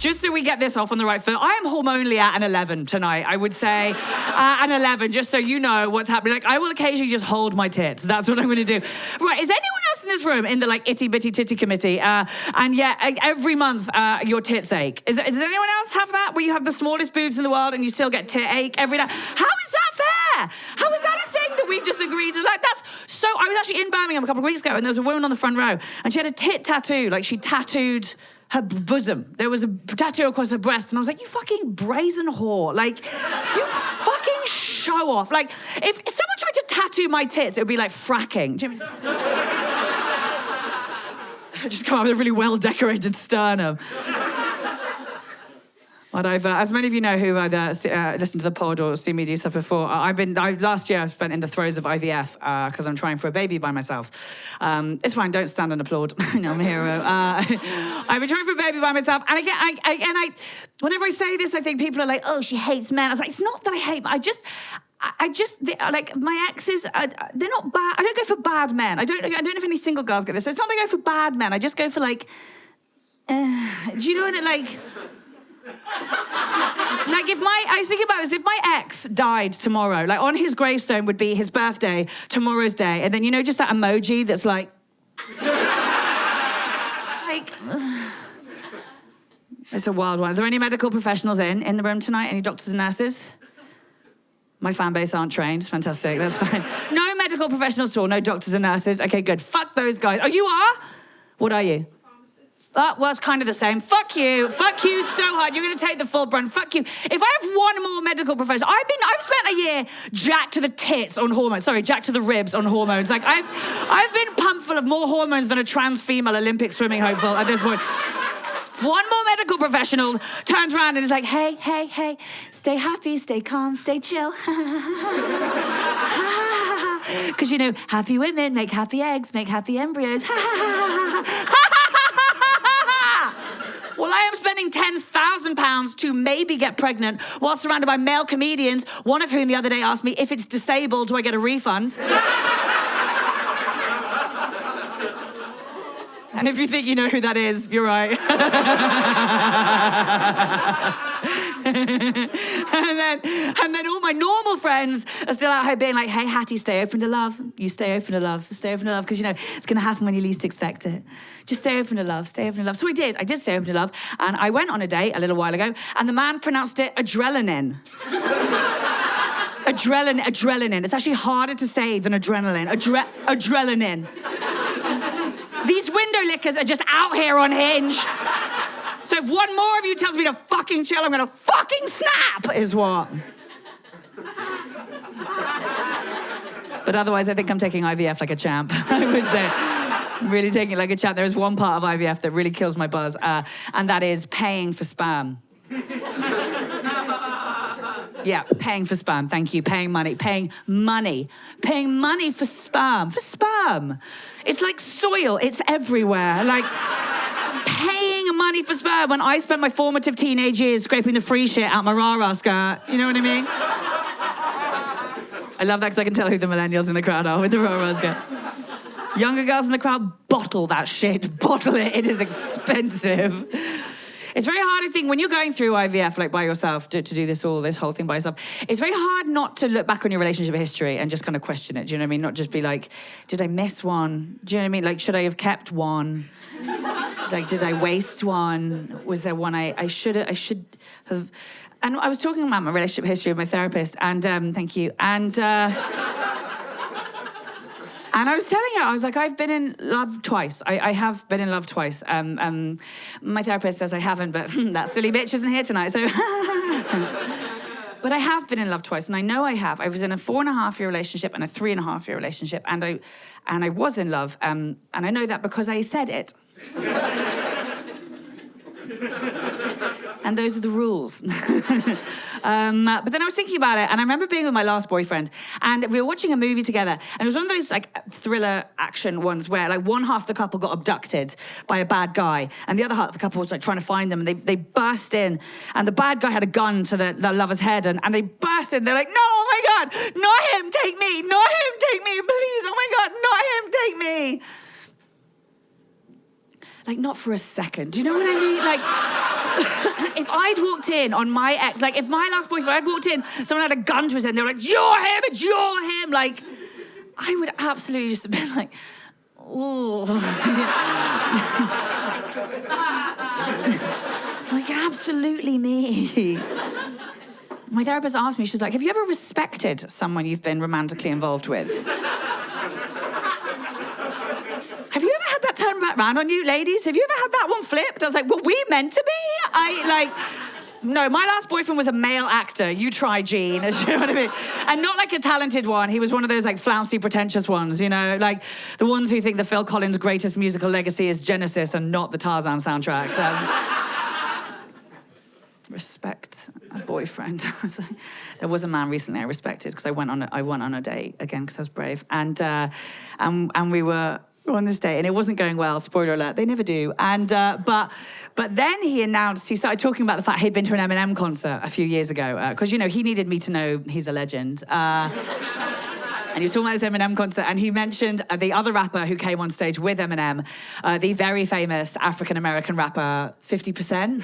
just so we get this off on the right foot, I am hormonally at an 11 tonight, I would say. An 11, just so you know what's happening. Like, I will occasionally just hold my tits. That's what I'm going to do. Right, is anyone else in this room in the, like, itty-bitty titty committee? And yeah, every month, your tits ache. Does anyone else have that, where you have the smallest boobs in the world and you still get tit ache every day? How is that fair? How is that a thing that we've just agreed to? Like, that's so... I was actually in Birmingham a couple of weeks ago, and there was a woman on the front row, and she had a tit tattoo. Like, she tattooed her bosom. There was a tattoo across her breast, and I was like, you fucking brazen whore. Like, you fucking show off. Like, if someone tried to tattoo my tits, it would be like fracking. Do you know what I mean? Just come up with a really well-decorated sternum. But as many of you know who listened to the pod or seen me do stuff before, last year I spent in the throes of IVF because I'm trying for a baby by myself. It's fine, don't stand and applaud. No, I'm a hero. I've been trying for a baby by myself, and again, whenever I say this, I think people are like, "Oh, she hates men." I was like, it's not that I hate, but like my exes, they're not bad. I don't go for bad men. I don't know if any single girls get this. So it's not that I go for bad men. I just go for like, do you know what it like? Like, I was thinking about this, if my ex died tomorrow, like on his gravestone would be his birthday, tomorrow's day, and then, you know, just that emoji that's like... It's a wild one. Are there any medical professionals in the room tonight? Any doctors and nurses? My fan base aren't trained. Fantastic, that's fine. No medical professionals at all, no doctors and nurses. Okay, good. Fuck those guys. Oh, you are? What are you? That was kind of the same. Fuck you so hard. You're going to take the full brunt. Fuck you. If I have one more medical professional, I've spent a year jacked to the tits on hormones. Sorry, jacked to the ribs on hormones. Like, I've been pumped full of more hormones than a trans female Olympic swimming hopeful at this point. One more medical professional turns around and is like, hey, stay happy, stay calm, stay chill. Because, you know, happy women make happy eggs, make happy embryos. Well, I am spending £10,000 to maybe get pregnant while surrounded by male comedians, one of whom the other day asked me, if it's disabled, do I get a refund? And if you think you know who that is, you're right. and then all my normal friends are still out here being like, hey, Hattie, stay open to love. You stay open to love. Stay open to love, because, you know, it's going to happen when you least expect it. Just stay open to love. Stay open to love. So I did stay open to love. And I went on a date a little while ago, and the man pronounced it adrenaline. Adrenaline. It's actually harder to say than adrenaline. Adrenaline. These window lickers are just out here on Hinge. So if one more of you tells me to fucking chill, I'm gonna fucking snap, is what. But otherwise, I think I'm taking IVF like a champ, I would say. I'm really taking it like a champ. There is one part of IVF that really kills my buzz, and that is paying for sperm. Yeah, paying for sperm, thank you. Paying money for sperm. It's like soil, it's everywhere. Like, paying money for sperm when I spent my formative teenage years scraping the free shit out my rah-rah skirt. You know what I mean? I love that because I can tell who the millennials in the crowd are with the rah-rah skirt. Younger girls in the crowd, bottle that shit. Bottle it, it is expensive. It's very hard, I think, when you're going through IVF, like, by yourself, to do this whole thing by yourself, it's very hard not to look back on your relationship history and just kind of question it, do you know what I mean? Not just be like, did I miss one? Do you know what I mean? Like, should I have kept one? Like, did I waste one? Was there one I should have... And I was talking about my relationship history with my therapist, and, thank you, and I was telling her, I was like, I've been in love twice. I have been in love twice. My therapist says I haven't, but that silly bitch isn't here tonight, so... But I have been in love twice, and I know I have. I was in a 4.5-year relationship and a 3.5-year relationship, and I was in love, and I know that because I said it. And those are the rules. But then I was thinking about it, and I remember being with my last boyfriend, and we were watching a movie together, and it was one of those, like, thriller action ones where, like, one half of the couple got abducted by a bad guy, and the other half of the couple was, like, trying to find them, and they burst in, and the bad guy had a gun to the lover's head, and they burst in, they're like, no, oh my God, not him, take me, not him, take me, please, oh my God, not him, take me. Like, not for a second, do you know what I mean? Like... if I'd walked in on my ex, like if my last boyfriend, I'd walked in, someone had a gun to his head, and they were like, "You're him, it's you're him." Like, I would absolutely just have been like, "Oh." Like, absolutely me. My therapist asked me, she's like, have you ever respected someone you've been romantically involved with? Have you ever had that turn back round on you, ladies? Have you ever had that one flipped? I was like, were we meant to be? No, my last boyfriend was a male actor. You try, Gene. You know what I mean? And not like a talented one. He was one of those like flouncy, pretentious ones, you know? Like the ones who think that Phil Collins' greatest musical legacy is Genesis and not the Tarzan soundtrack. Respect a boyfriend. There was a man recently I respected because I went on a date again because I was brave, and we were on this date and it wasn't going well. Spoiler alert: they never do. And but then he started talking about the fact he'd been to an Eminem concert a few years ago because you know he needed me to know he's a legend. And he was talking about this Eminem concert, and he mentioned the other rapper who came on stage with Eminem, the very famous African-American rapper, 50%.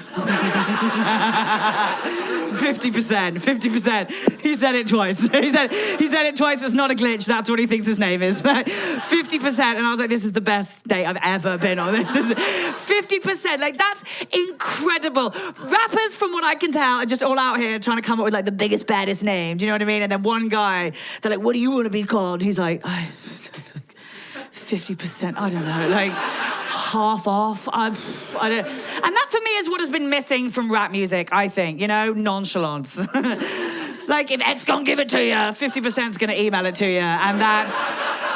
50%. He said it twice. He said it twice. It's not a glitch. That's what he thinks his name is. 50%. And I was like, this is the best date I've ever been on. This is 50%. Like, that's incredible. Rappers, from what I can tell, are just all out here trying to come up with like the biggest, baddest name. Do you know what I mean? And then one guy, they're like, what do you want to be called? He's like, 50%, I don't know, like half off. I don't. And that for me is what has been missing from rap music, I think, you know, nonchalance. Like if X can't give it to you, 50% is going to email it to you, and that's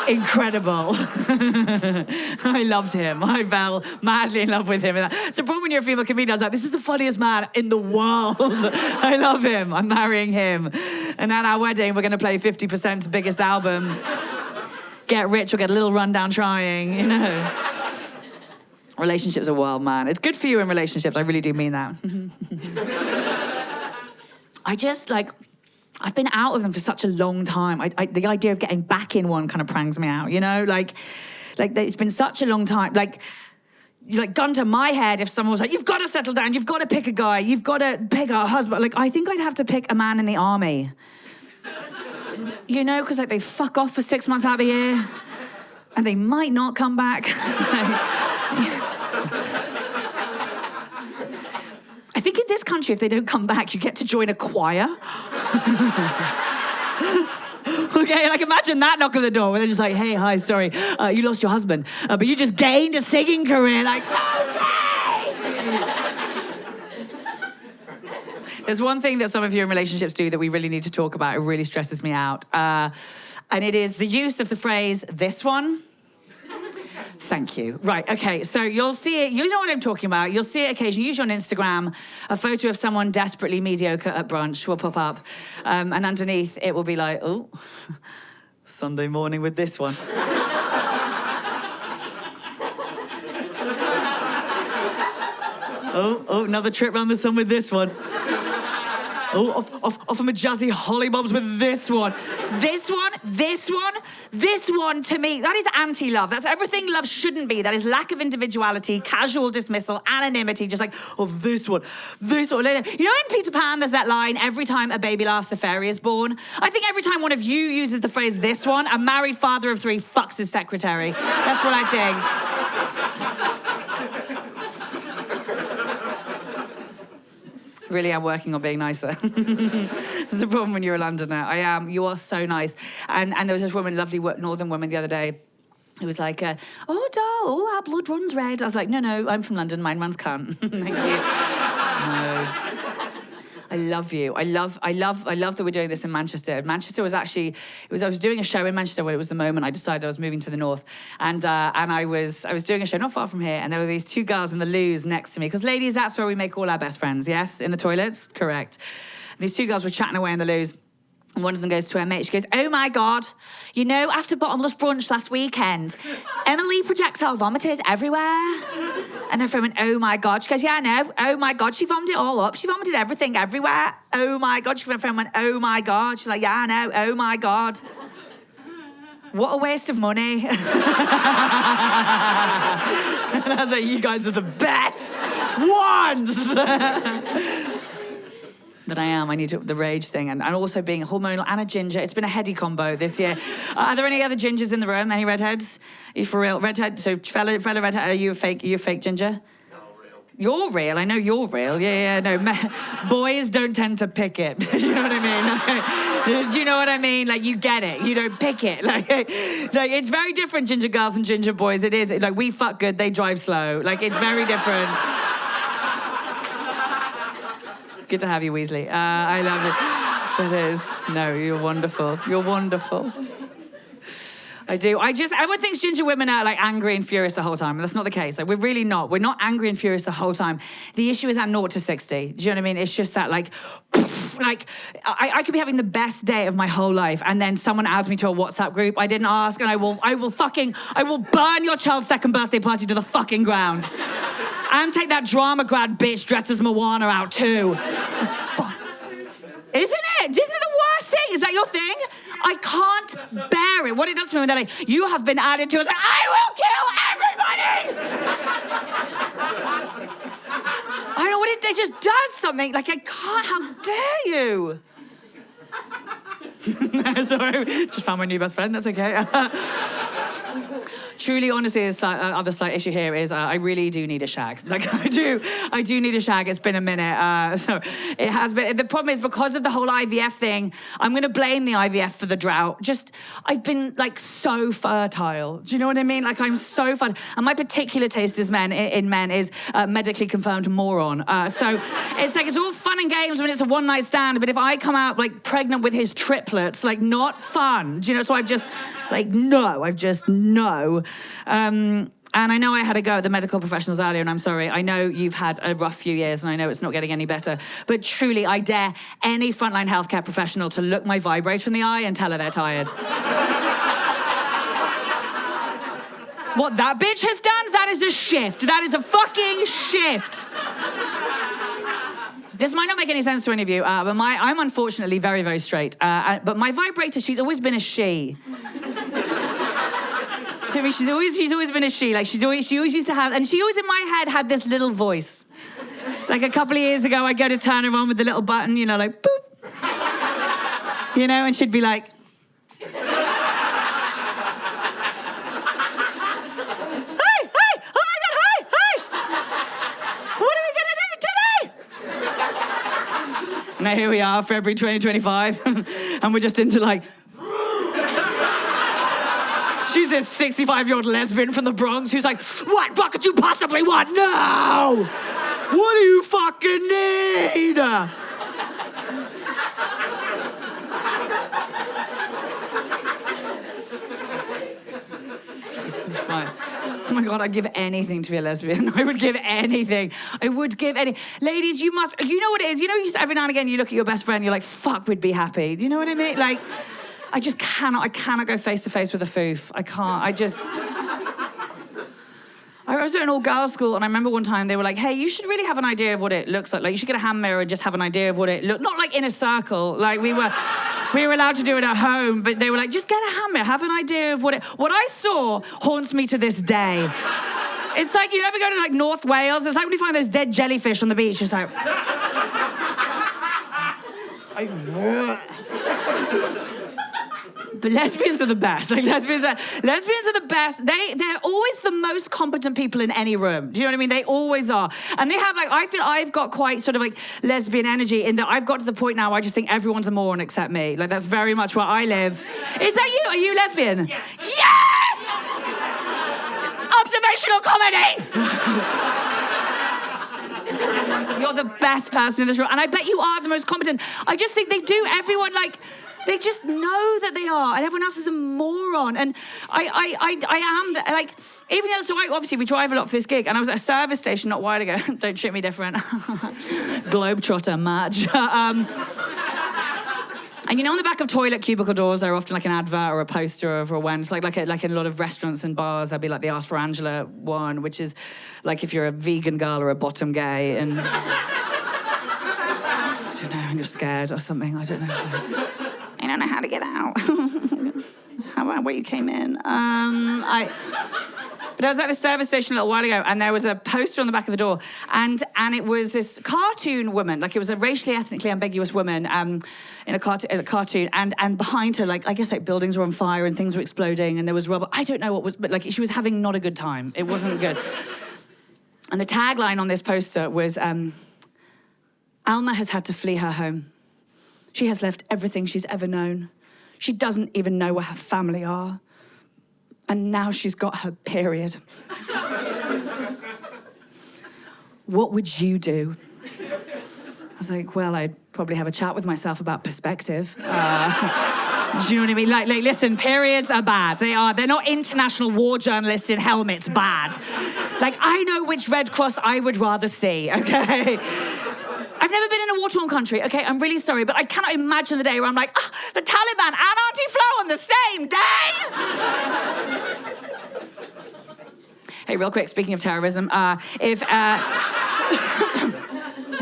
incredible. I loved him. I fell madly in love with him. It's a problem when you're a female comedian. I was like, this is the funniest man in the world. I love him. I'm marrying him. And at our wedding, we're going to play 50%'s biggest album. Get rich or get a little rundown trying, you know. Relationships are wild, man. It's good for you in relationships. I really do mean that. I've been out of them for such a long time. The idea of getting back in one kind of prangs me out, you know? Like it's been such a long time. Like gun to my head if someone was like, you've got to settle down, you've got to pick a guy, you've got to pick a husband. Like, I think I'd have to pick a man in the army. You know, because like they fuck off for 6 months out of the year and they might not come back. I think in this country, if they don't come back, you get to join a choir. Okay, like imagine that knock on the door where they're just like, hey, hi, sorry, you lost your husband, but you just gained a singing career. Like, okay! There's one thing that some of you in relationships do that we really need to talk about. It really stresses me out. And it is the use of the phrase, this one. Thank you. Right, okay, so you'll see it, you know what I'm talking about. You'll see it occasionally, usually on Instagram, a photo of someone desperately mediocre at brunch will pop up. And underneath, it will be like, oh, Sunday morning with this one. Oh, another trip round the sun with this one. Oh, off from a jazzy hollybobs with this one. This one, to me, that is anti-love. That's everything love shouldn't be. That is lack of individuality, casual dismissal, anonymity, just like, oh, this one. You know in Peter Pan, there's that line, every time a baby laughs, a fairy is born? I think every time one of you uses the phrase, this one, a married father of 3 fucks his secretary. That's what I think. Really am working on being nicer. There's a problem when you're a Londoner. I am. You are so nice. And there was this woman, lovely northern woman the other day, who was like, oh, doll, all our blood runs red. I was like, no, I'm from London. Mine runs cunt. Thank you. No. I love you. I love that we're doing this in Manchester. Manchester was actually, I was doing a show in Manchester when it was the moment I decided I was moving to the north. And I was doing a show not far from here, and there were these 2 girls in the loos next to me. Because ladies, that's where we make all our best friends, yes? In the toilets? Correct. And these 2 girls were chatting away in the loos. And one of them goes to her mate, she goes, oh my God, you know, after bottomless brunch last weekend, Emily projectile vomited everywhere. And her friend went, oh my God. She goes, yeah, I know. Oh my God, she vomited it all up. She vomited everything everywhere. Oh my God. Her friend went, oh my God. She's like, yeah, I know. Oh my God. What a waste of money. And I was like, you guys are the best. Once! But I need the rage thing, and also being hormonal and a ginger. It's been a heady combo this year. Are there any other gingers in the room? Any redheads? Are you for real? Redhead? So fellow redhead, are you a fake ginger? You're real. I know you're real. Yeah, no. Boys don't tend to pick it. Do you know what I mean? Do you know what I mean? Like, you get it. You don't pick it. Like it's very different, ginger girls and ginger boys. It is. Like, we fuck good, they drive slow. Like, it's very different. Good to have you, Weasley. I love it. That is. No, you're wonderful. You're wonderful. I do. Everyone thinks ginger women are like angry and furious the whole time. And that's not the case. Like, we're really not. We're not angry and furious the whole time. The issue is at 0 to 60. Do you know what I mean? It's just that like I could be having the best day of my whole life, and then someone adds me to a WhatsApp group I didn't ask, and I will burn your child's second birthday party to the fucking ground. And take that drama grad bitch dressed as Moana out too. Isn't it? Isn't it the worst thing? Is that your thing? I can't bear it. What it does to me when they're like, you have been added to us. Like, I will kill everybody! I don't know what it just does something. Like, I can't, how dare you? Sorry, just found my new best friend, that's okay. Truly, honestly, the other slight issue here is I really do need a shag. Like, I do need a shag. It's been a minute. So it has been. The problem is, because of the whole IVF thing, I'm going to blame the IVF for the drought. I've been, like, so fertile. Do you know what I mean? Like, I'm so fertile. And my particular taste in men is medically confirmed moron. So it's like, it's all fun and games when it's a one-night stand, but if I come out, like, pregnant with his triplets, like, not fun. Do you know? So I've just no. And I know I had a go at the medical professionals earlier, and I'm sorry. I know you've had a rough few years, and I know it's not getting any better. But truly, I dare any frontline healthcare professional to look my vibrator in the eye and tell her they're tired. What that bitch has done, that is a shift. That is a fucking shift. This might not make any sense to any of you, but I'm unfortunately very, very straight. But my vibrator, she's always been a she. I mean, she's always been a she. Like, she always used to have, and she always in my head had this little voice. Like, a couple of years ago, I'd go to turn her on with the little button, you know, like, boop. You know, and she'd be like, hey, oh my God, hey, what are we gonna do today? Now here we are, February 2025, and we're just into like, she's this 65-year-old lesbian from the Bronx who's like, what could you possibly want? No! What do you fucking need? It's fine. Oh my God, I'd give anything to be a lesbian. I would give anything. Ladies, you know what it is? You know, every now and again you look at your best friend, you're like, fuck, we'd be happy. Do you know what I mean? Like, I cannot go face to face with a foof. I can't, I was at an all-girls school, and I remember one time they were like, hey, you should really have an idea of what it looks like. Like, you should get a hand mirror and just have an idea of what it looked, not like in a circle. Like, we were allowed to do it at home, but they were like, just get a hand mirror, have an idea of what I saw haunts me to this day. It's like, you ever go to like North Wales? It's like when you find those dead jellyfish on the beach, it's like... But lesbians are the best. Like, lesbians are the best. They're always the most competent people in any room. Do you know what I mean? They always are. And they have, like, I feel I've got quite sort of like lesbian energy in that I've got to the point now where I just think everyone's a moron except me. Like, that's very much where I live. Is that you? Are you lesbian? Yes! Yes! Observational comedy! You're the best person in this room. And I bet you are the most competent. I just think they do. Everyone, like... They just know that they are, and everyone else is a moron. And I am, like, even though, so obviously we drive a lot for this gig, and I was at a service station not a while ago. Don't treat me different. Globetrotter match. And you know, on the back of toilet cubicle doors, there are often like an advert or a poster of a when. It's like in a lot of restaurants and bars, there'll be like the Ask for Angela one, which is like if you're a vegan girl or a bottom gay, and I don't know, and you're scared or something. I don't know. I don't know how to get out. How about where you came in? But I was at the service station a little while ago, and there was a poster on the back of the door, and it was this cartoon woman, like it was a racially, ethnically ambiguous woman in a cartoon, and behind her, like I guess like buildings were on fire and things were exploding, and there was rubble. I don't know what was, but like she was having not a good time. It wasn't good. And the tagline on this poster was, Alma has had to flee her home. She has left everything she's ever known. She doesn't even know where her family are. And now she's got her period. What would you do? I was like, well, I'd probably have a chat with myself about perspective. Do you know what I mean? Like, listen, periods are bad. They're not international war journalists in helmets bad. Like, I know which Red Cross I would rather see, okay? I've never been in a war-torn country, okay? I'm really sorry, but I cannot imagine the day where I'm like, the Taliban and Auntie Flo on the same day! Hey, real quick, speaking of terrorism, if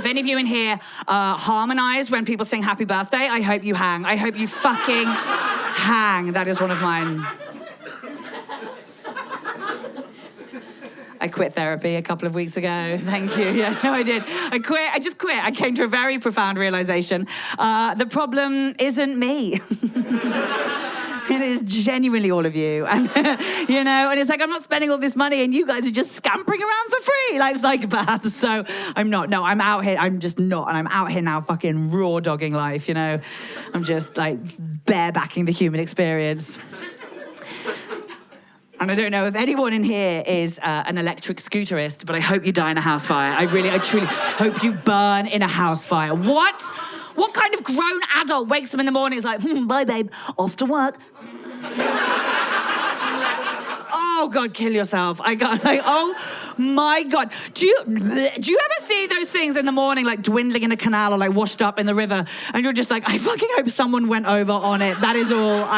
any of you in here harmonise when people sing happy birthday, I hope you hang. I hope you fucking hang. That is one of mine. I quit therapy a couple of weeks ago. Thank you. Yeah, no, I did. I quit. I just quit. I came to a very profound realization. The problem isn't me. It is genuinely all of you. And, you know, and it's like, I'm not spending all this money and you guys are just scampering around for free like psychopaths. So I'm not. No, I'm out here. I'm just not. And I'm out here now fucking raw dogging life, you know. I'm just like barebacking the human experience. And I don't know if anyone in here is an electric scooterist, but I hope you die in a house fire. I truly hope you burn in a house fire. What? What kind of grown adult wakes up in the morning and is like, bye, babe, off to work. Oh, God, kill yourself. I got like, oh, my God. Do you ever see those things in the morning, like dwindling in a canal or like washed up in the river? And you're just like, I fucking hope someone went over on it. That is all.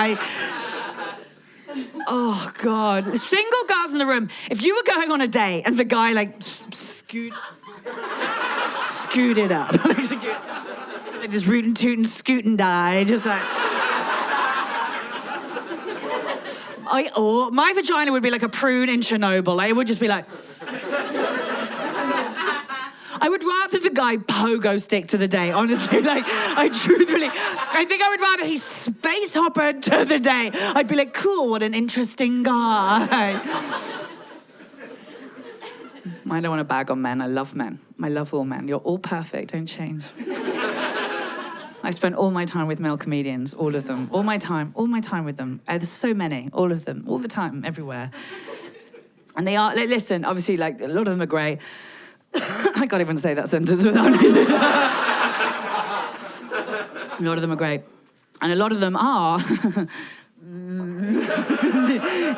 Oh, God. Single girls in the room, if you were going on a date and the guy, like, scooted up. Like, just rootin' tootin' scootin' die, just like... my vagina would be like a prune in Chernobyl. Like, it would just be like... I would rather the guy pogo stick to the day, honestly. Like, I think I would rather he space hoppered to the day. I'd be like, cool, what an interesting guy. I don't want to bag on men. I love men. I love all men. You're all perfect. Don't change. I spent all my time with male comedians, all of them. All my time with them. There's so many, all of them, all the time, everywhere. And they are, like, listen, obviously, like, a lot of them are great. I can't even say that sentence without it. A lot of them are great. And a lot of them are...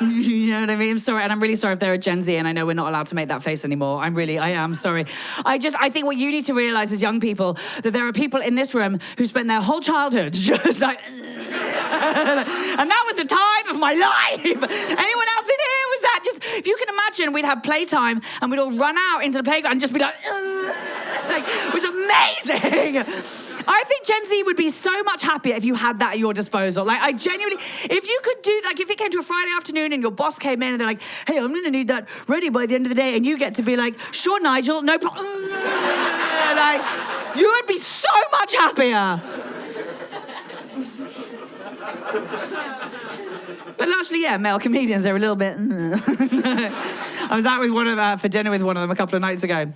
You know what I mean? I'm sorry, and I'm really sorry if they're a Gen Z, and I know we're not allowed to make that face anymore. I am sorry. I think what you need to realise as young people, that there are people in this room who spent their whole childhood just like... And that was the time of my life. Anyone else in here was that? Just, if you can imagine, we'd have playtime and we'd all run out into the playground and just be like, it was amazing. I think Gen Z would be so much happier if you had that at your disposal. Like, I genuinely, if you could do, like, if it came to a Friday afternoon and your boss came in and they're like, hey, I'm going to need that ready by the end of the day, and you get to be like, sure, Nigel, no problem. Like, you would be so much happier. But largely, yeah, male comedians, they're a little bit... I was out with for dinner with one of them a couple of nights ago.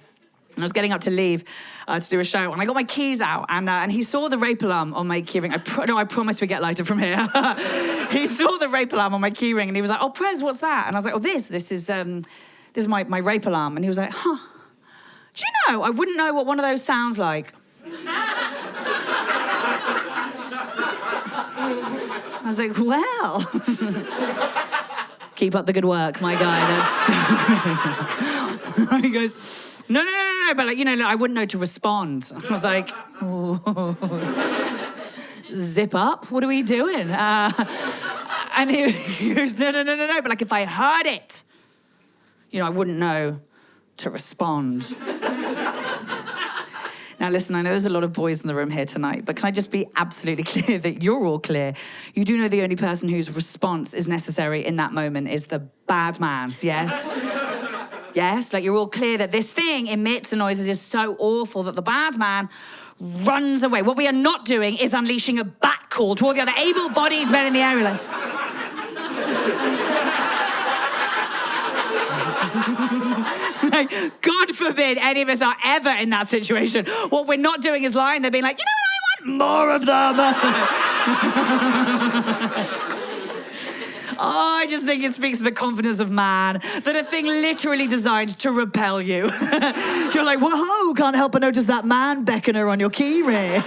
And I was getting up to leave to do a show, and I got my keys out, and he saw the rape alarm on my keyring. I promise we get lighter from here. He saw the rape alarm on my keyring, and he was like, "Oh, Prez, what's that?" And I was like, "Oh, this is my rape alarm." And he was like, "Huh? Do you know? I wouldn't know what one of those sounds like." I was like, "Well, keep up the good work, my guy. That's so great." He goes, No, but like, I wouldn't know to respond. I was like, zip up, what are we doing? And he goes, no, but like if I heard it, I wouldn't know to respond. Now, listen, I know there's a lot of boys in the room here tonight, but can I just be absolutely clear that you're all clear? You do know the only person whose response is necessary in that moment is the bad man's, yes? Yes, like you're all clear that this thing emits a noise that is so awful that the bad man runs away. What we are not doing is unleashing a bat call to all the other able-bodied men in the area, like... Like, God forbid any of us are ever in that situation. What we're not doing is lying there being like, you know what, I want more of them. Oh, I just think it speaks to the confidence of man that a thing literally designed to repel you. You're like, whoa, can't help but notice that man beckoner on your key ring.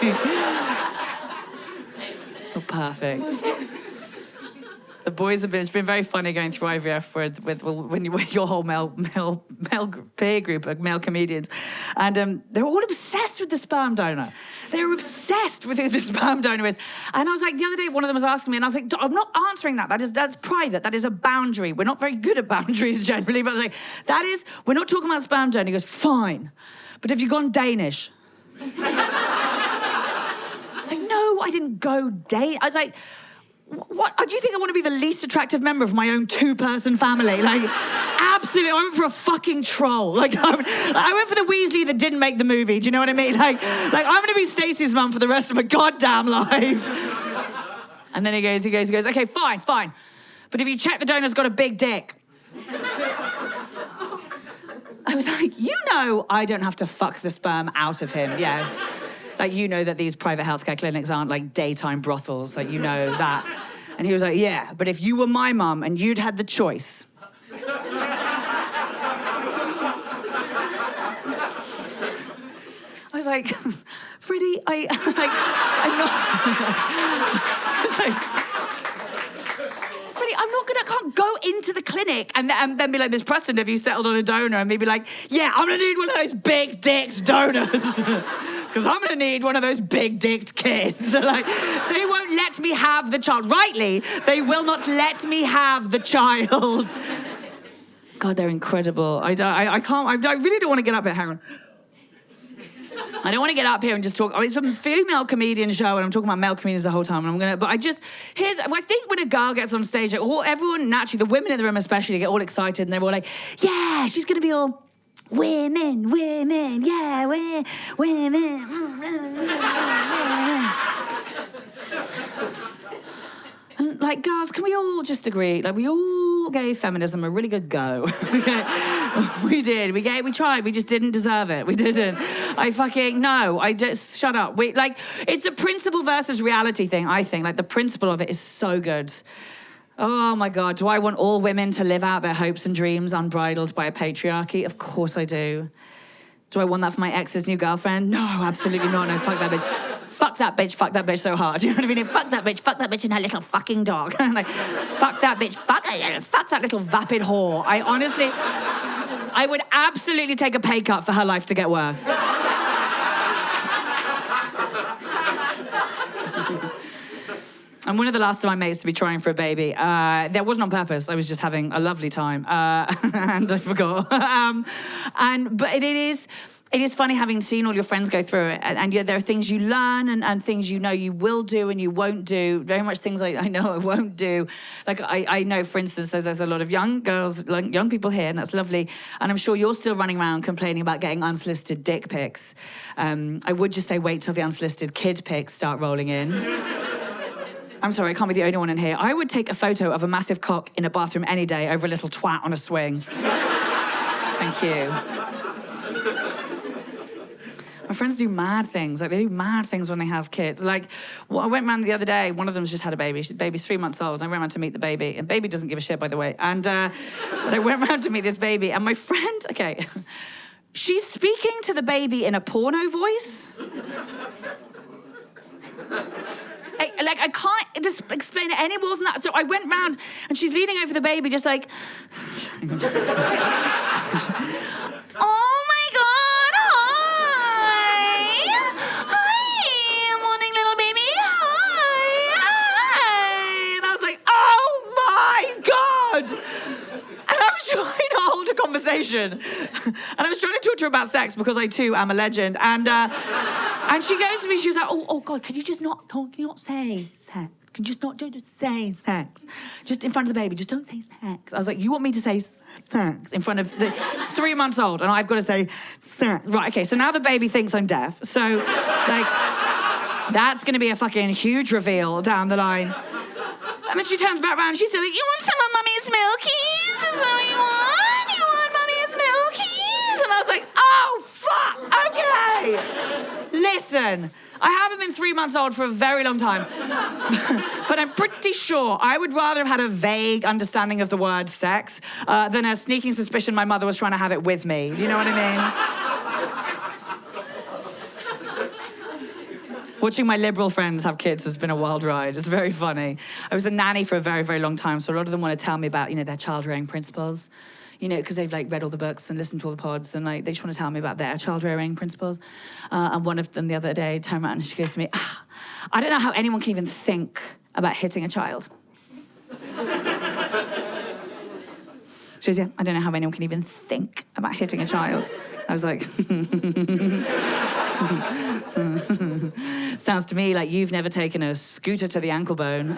Oh, perfect. The boys have been, it's been very funny going through IVF with your whole male peer group of male comedians. And they're all obsessed with the sperm donor. They're obsessed with who the sperm donor is. And I was like, the other day, one of them was asking me, and I was like, I'm not answering that. That's private. That is a boundary. We're not very good at boundaries generally. But I was like, we're not talking about sperm donor. He goes, fine. But have you gone Danish? I was like, no, I didn't go Danish. I was like, what? Do you think I want to be the least attractive member of my own two-person family? Like, absolutely. I went for a fucking troll. Like, I went for the Weasley that didn't make the movie. Do you know what I mean? Like I'm going to be Stacey's mum for the rest of my goddamn life. And then he goes, okay, fine. But if you check the donor's got a big dick. I was like, you know I don't have to fuck the sperm out of him, yes. Like, you know that these private healthcare clinics aren't like daytime brothels. Like, you know that. And he was like, yeah, but if you were my mum and you'd had the choice. I was like, Freddie, I'm not... I was like, Freddie, I can't go into the clinic and then be like, Miss Preston, have you settled on a donor? And me be like, yeah, I'm gonna need one of those big-dicked donors. Because I'm going to need one of those big-dicked kids. Like, they won't let me have the child. Rightly, they will not let me have the child. God, they're incredible. I really don't want to get up here. Hang on. I don't want to get up here and just talk. I mean, it's a female comedian show, and I'm talking about male comedians the whole time. And I think when a girl gets on stage, like, everyone naturally, the women in the room especially, get all excited, and they're all like, yeah, she's going to be all... Women, yeah, women. And like, girls, can we all just agree? Like, we all gave feminism a really good go. We did. We tried. We just didn't deserve it. We didn't. Shut up. It's a principle versus reality thing, I think. Like, the principle of it is so good. Oh my God, do I want all women to live out their hopes and dreams unbridled by a patriarchy? Of course I do. Do I want that for my ex's new girlfriend? No, absolutely not. No, fuck that bitch. Fuck that bitch so hard. You know what I mean? Fuck that bitch and her little fucking dog. Like, fuck that bitch, fuck that little vapid whore. I would absolutely take a pay cut for her life to get worse. I'm one of the last of my mates to be trying for a baby. That wasn't on purpose. I was just having a lovely time, and I forgot. But it is funny having seen all your friends go through it, and there are things you learn and things you know you will do and you won't do. Very much things I know I won't do. Like I know, for instance, there's a lot of young girls, like young people here, and that's lovely. And I'm sure you're still running around complaining about getting unsolicited dick pics. I would just say wait till the unsolicited kid pics start rolling in. I'm sorry, I can't be the only one in here. I would take a photo of a massive cock in a bathroom any day over a little twat on a swing. Thank you. My friends do mad things. Like, they do mad things when they have kids. Like, I went round the other day. One of them's just had a baby. The baby's 3 months old. And I went round to meet the baby. And baby doesn't give a shit, by the way. And but I went round to meet this baby. And my friend, okay, she's speaking to the baby in a porno voice. I can't just explain it any more than that. So I went round, and she's leaning over the baby, just like... Oh, my God, hi! Hi, morning, little baby, hi! And I was like, oh, my God! And I was trying to hold a conversation legend. And I was trying to talk to her about sex because I too am a legend. And she goes to me, she was like, oh God, can you not say sex? Can you just say sex? Just in front of the baby, just don't say sex. I was like, you want me to say sex in front of the 3 months old and I've got to say sex? Right, okay, so now the baby thinks I'm deaf. So, like, that's going to be a fucking huge reveal down the line. And then she turns back around and she's still like, you want some of Mummy's milkies? Is that what you want? You want Mummy's milkies? And I was like, oh, fuck, okay. Listen, I haven't been 3 months old for a very long time. But I'm pretty sure I would rather have had a vague understanding of the word sex than a sneaking suspicion my mother was trying to have it with me. Do you know what I mean? Watching my liberal friends have kids has been a wild ride. It's very funny. I was a nanny for a very, very long time, so a lot of them want to tell me about, their child-rearing principles, because they've, read all the books and listened to all the pods, and, they just want to tell me about their child-rearing principles. And one of them the other day turned around and she goes to me, I don't know how anyone can even think about hitting a child. She goes, yeah, I don't know how anyone can even think about hitting a child. I was like... Sounds to me like you've never taken a scooter to the ankle bone.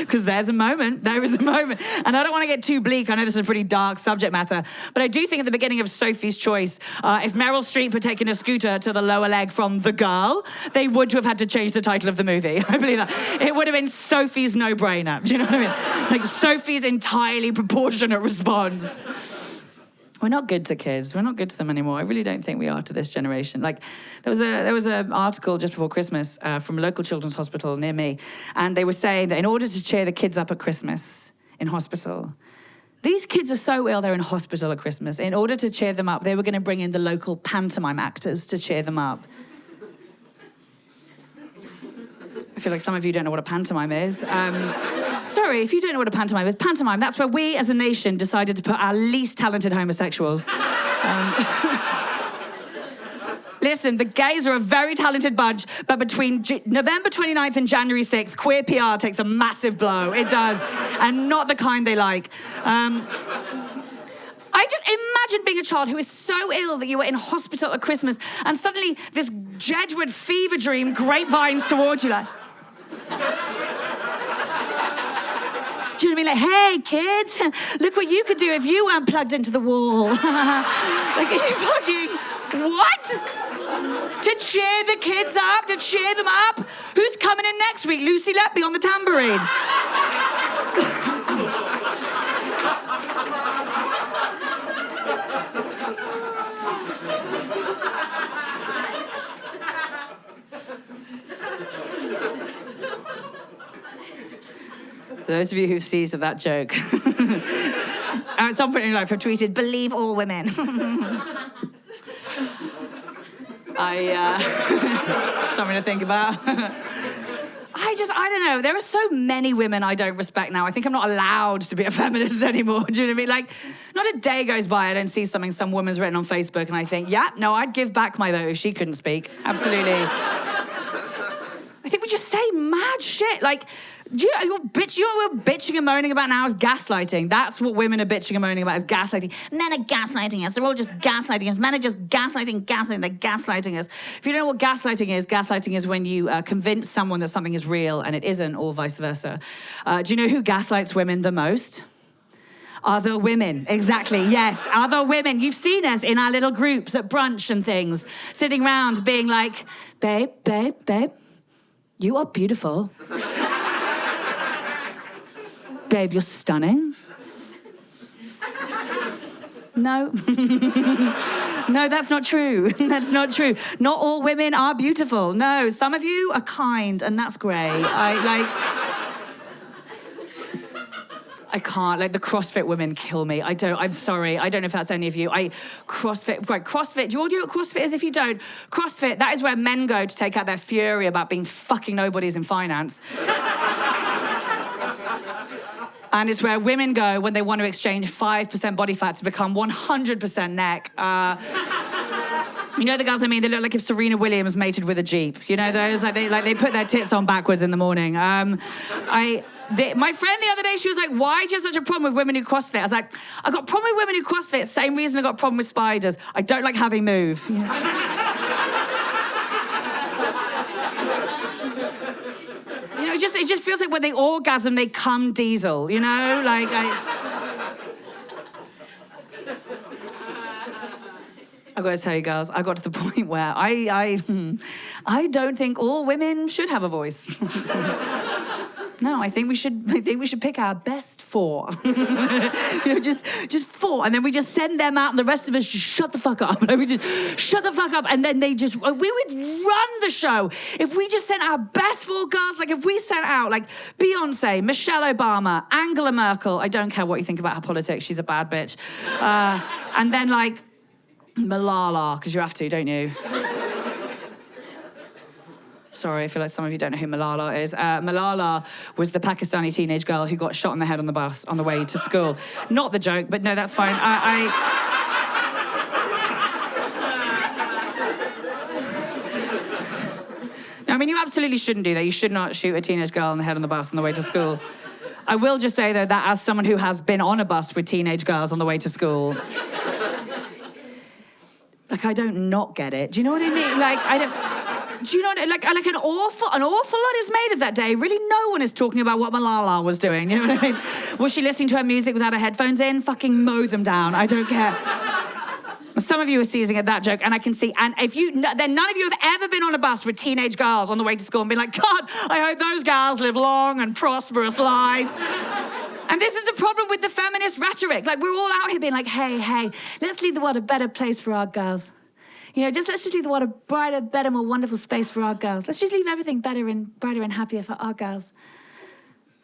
Because there is a moment. And I don't want to get too bleak. I know this is a pretty dark subject matter. But I do think at the beginning of Sophie's Choice, if Meryl Streep had taken a scooter to the lower leg from The Girl, they would have had to change the title of the movie. I believe that. It would have been Sophie's no-brainer. Do you know what I mean? Like Sophie's entirely proportionate response. We're not good to kids. We're not good to them anymore. I really don't think we are to this generation. There was an article just before Christmas from a local children's hospital near me, and they were saying that in order to cheer the kids up at Christmas in hospital, these kids are so ill they're in hospital at Christmas. In order to cheer them up, they were going to bring in the local pantomime actors to cheer them up. I feel like some of you don't know what a pantomime is. Sorry, if you don't know what a pantomime is, that's where we as a nation decided to put our least talented homosexuals. Listen, the gays are a very talented bunch, but between November 29th and January 6th, queer PR takes a massive blow. It does. And not the kind they like. I just imagine being a child who is so ill that you were in hospital at Christmas and suddenly this Jedward fever dream grapevines towards you like... Do you know what I mean? Hey, kids, look what you could do if you weren't plugged into the wall. Are you fucking... What? To cheer the kids up? To cheer them up? Who's coming in next week? Lucy Letby on the tambourine. Those of you who seized that joke, at some point in your life have tweeted, "Believe all women." Something to think about. I don't know. There are so many women I don't respect now. I think I'm not allowed to be a feminist anymore. Do you know what I mean? Not a day goes by I don't see something some woman's written on Facebook and I think, yeah, no, I'd give back my vote if she couldn't speak. Absolutely. I think we just say mad shit. You're bitching and moaning about now is gaslighting. That's what women are bitching and moaning about is gaslighting. Men are gaslighting us. They're all just gaslighting us. Men are just gaslighting. They're gaslighting us. If you don't know what gaslighting is when you convince someone that something is real and it isn't, or vice versa. Do you know who gaslights women the most? Other women, exactly, yes, other women. You've seen us in our little groups at brunch and things, sitting around being like, babe, you are beautiful. Babe, you're stunning. No. No, that's not true. That's not true. Not all women are beautiful. No, some of you are kind, and that's great. I can't. The CrossFit women kill me. I'm sorry. I don't know if that's any of you. CrossFit. Right, CrossFit. Do you all know what CrossFit is? If you don't, CrossFit, that is where men go to take out their fury about being fucking nobodies in finance. And it's where women go when they want to exchange 5% body fat to become 100% neck. You know the girls I mean? They look like if Serena Williams mated with a Jeep. You know those? They put their tits on backwards in the morning. My friend the other day, she was like, why do you have such a problem with women who CrossFit? I was like, I got a problem with women who CrossFit, same reason I got a problem with spiders. I don't like how they move. You know, it just feels like when they orgasm, they come diesel, you know? Like, I've got to tell you, girls, I got to the point where I don't think all women should have a voice. No, I think we should pick our best 4. You know, just 4, and then we just send them out, and the rest of us just shut the fuck up. Like, we just shut the fuck up, and then we would run the show if we just sent our best 4 girls. Like if we sent out like Beyonce, Michelle Obama, Angela Merkel. I don't care what you think about her politics; she's a bad bitch. And then like Malala, because you have to, don't you? Sorry, I feel like some of you don't know who Malala is. Malala was the Pakistani teenage girl who got shot in the head on the bus on the way to school. Not the joke, but no, that's fine. No, I mean, you absolutely shouldn't do that. You should not shoot a teenage girl in the head on the bus on the way to school. I will just say, though, that as someone who has been on a bus with teenage girls on the way to school, like, I don't not get it. Do you know what I mean? Like, I don't... Do you know, like an awful lot is made of that day. Really, no one is talking about what Malala was doing. You know what I mean? Was she listening to her music without her headphones in? Fucking mow them down. I don't care. Some of you are seizing at that joke, and I can see. And then none of you have ever been on a bus with teenage girls on the way to school and been like, God, I hope those girls live long and prosperous lives. And this is the problem with the feminist rhetoric. Like, we're all out here being like, hey, let's leave the world a better place for our girls. You know, let's just leave the world a brighter, better, more wonderful space for our girls. Let's just leave everything better and brighter and happier for our girls.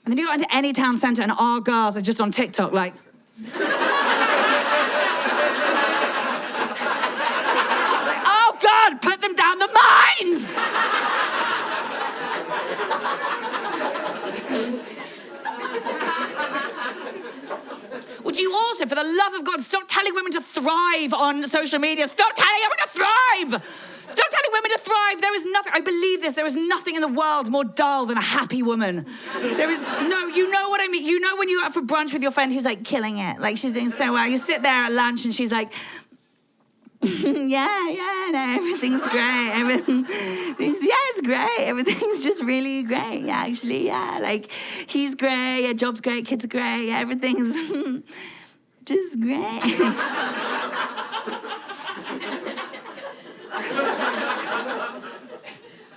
And then you go into any town centre and our girls are just on TikTok like... oh, God, put them down the mines! Would you also, for the love of God, stop telling women to thrive on social media? Stop telling everyone to thrive! Stop telling women to thrive. There is nothing, I believe this, there is nothing in the world more dull than a happy woman. There is, no, you know what I mean? You know when you're out for brunch with your friend who's like killing it, like she's doing so well. You sit there at lunch and she's like, yeah, no, everything's great. It's great. Everything's just really great, actually, yeah. Like, he's great, yeah, job's great, kids are great, yeah, everything's just great.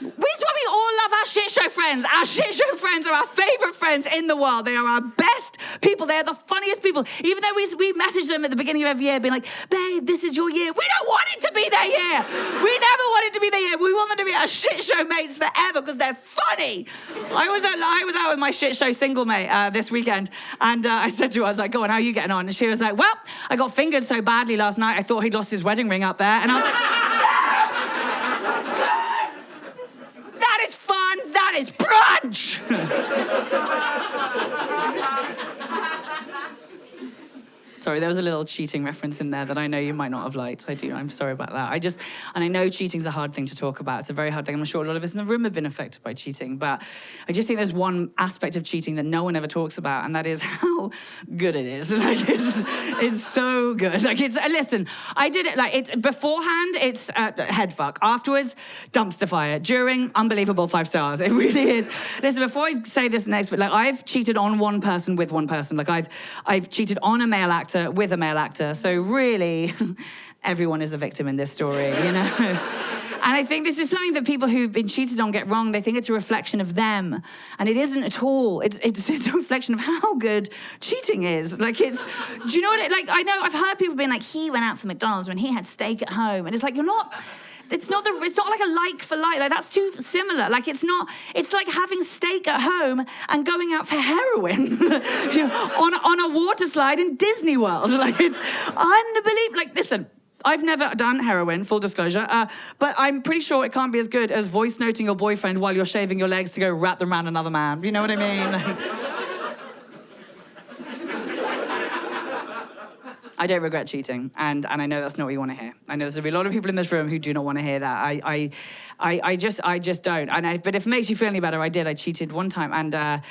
That's why we all love our shit show friends. Our shit show friends are our favourite friends in the world. They are our best people. They are the funniest people. Even though we message them at the beginning of every year being like, babe, this is your year. We don't want it to be their year. We never want it to be their year. We want them to be our shit show mates forever because they're funny. I was out with my shit show single mate this weekend, and I said to her, I was like, go on, how are you getting on? And she was like, well, I got fingered so badly last night, I thought he'd lost his wedding ring up there. And I was like, that is fun. That is brunch. Sorry, there was a little cheating reference in there that I know you might not have liked. I'm sorry about that. And I know cheating's a hard thing to talk about. It's a very hard thing. I'm sure a lot of us in the room have been affected by cheating, but I just think there's one aspect of cheating that no one ever talks about, and that is how good it is. Like, it's so good. Like, listen, I did it, like, it's beforehand, it's head fuck. Afterwards, dumpster fire. During, unbelievable 5 stars. It really is. Listen, before I say this next, but like, I've cheated on one person with one person. Like, I've cheated on a male actor with a male actor. So really, everyone is a victim in this story, you know? And I think this is something that people who've been cheated on get wrong. They think it's a reflection of them. And it isn't at all. It's a reflection of how good cheating is. Like, do you know what like, I know, I've heard people being like, he went out for McDonald's when he had steak at home. And it's like, it's not like a like for like. Like, that's too similar. Like, it's like having steak at home and going out for heroin you know, on a water slide in Disney World. Like, it's unbelievable. Like, listen, I've never done heroin, full disclosure, but I'm pretty sure it can't be as good as voice noting your boyfriend while you're shaving your legs to go wrap them around another man. You know what I mean? Like, I don't regret cheating, and I know that's not what you want to hear. I know there's a lot of people in this room who do not want to hear that. I just don't. But if it makes you feel any better, I cheated one time, and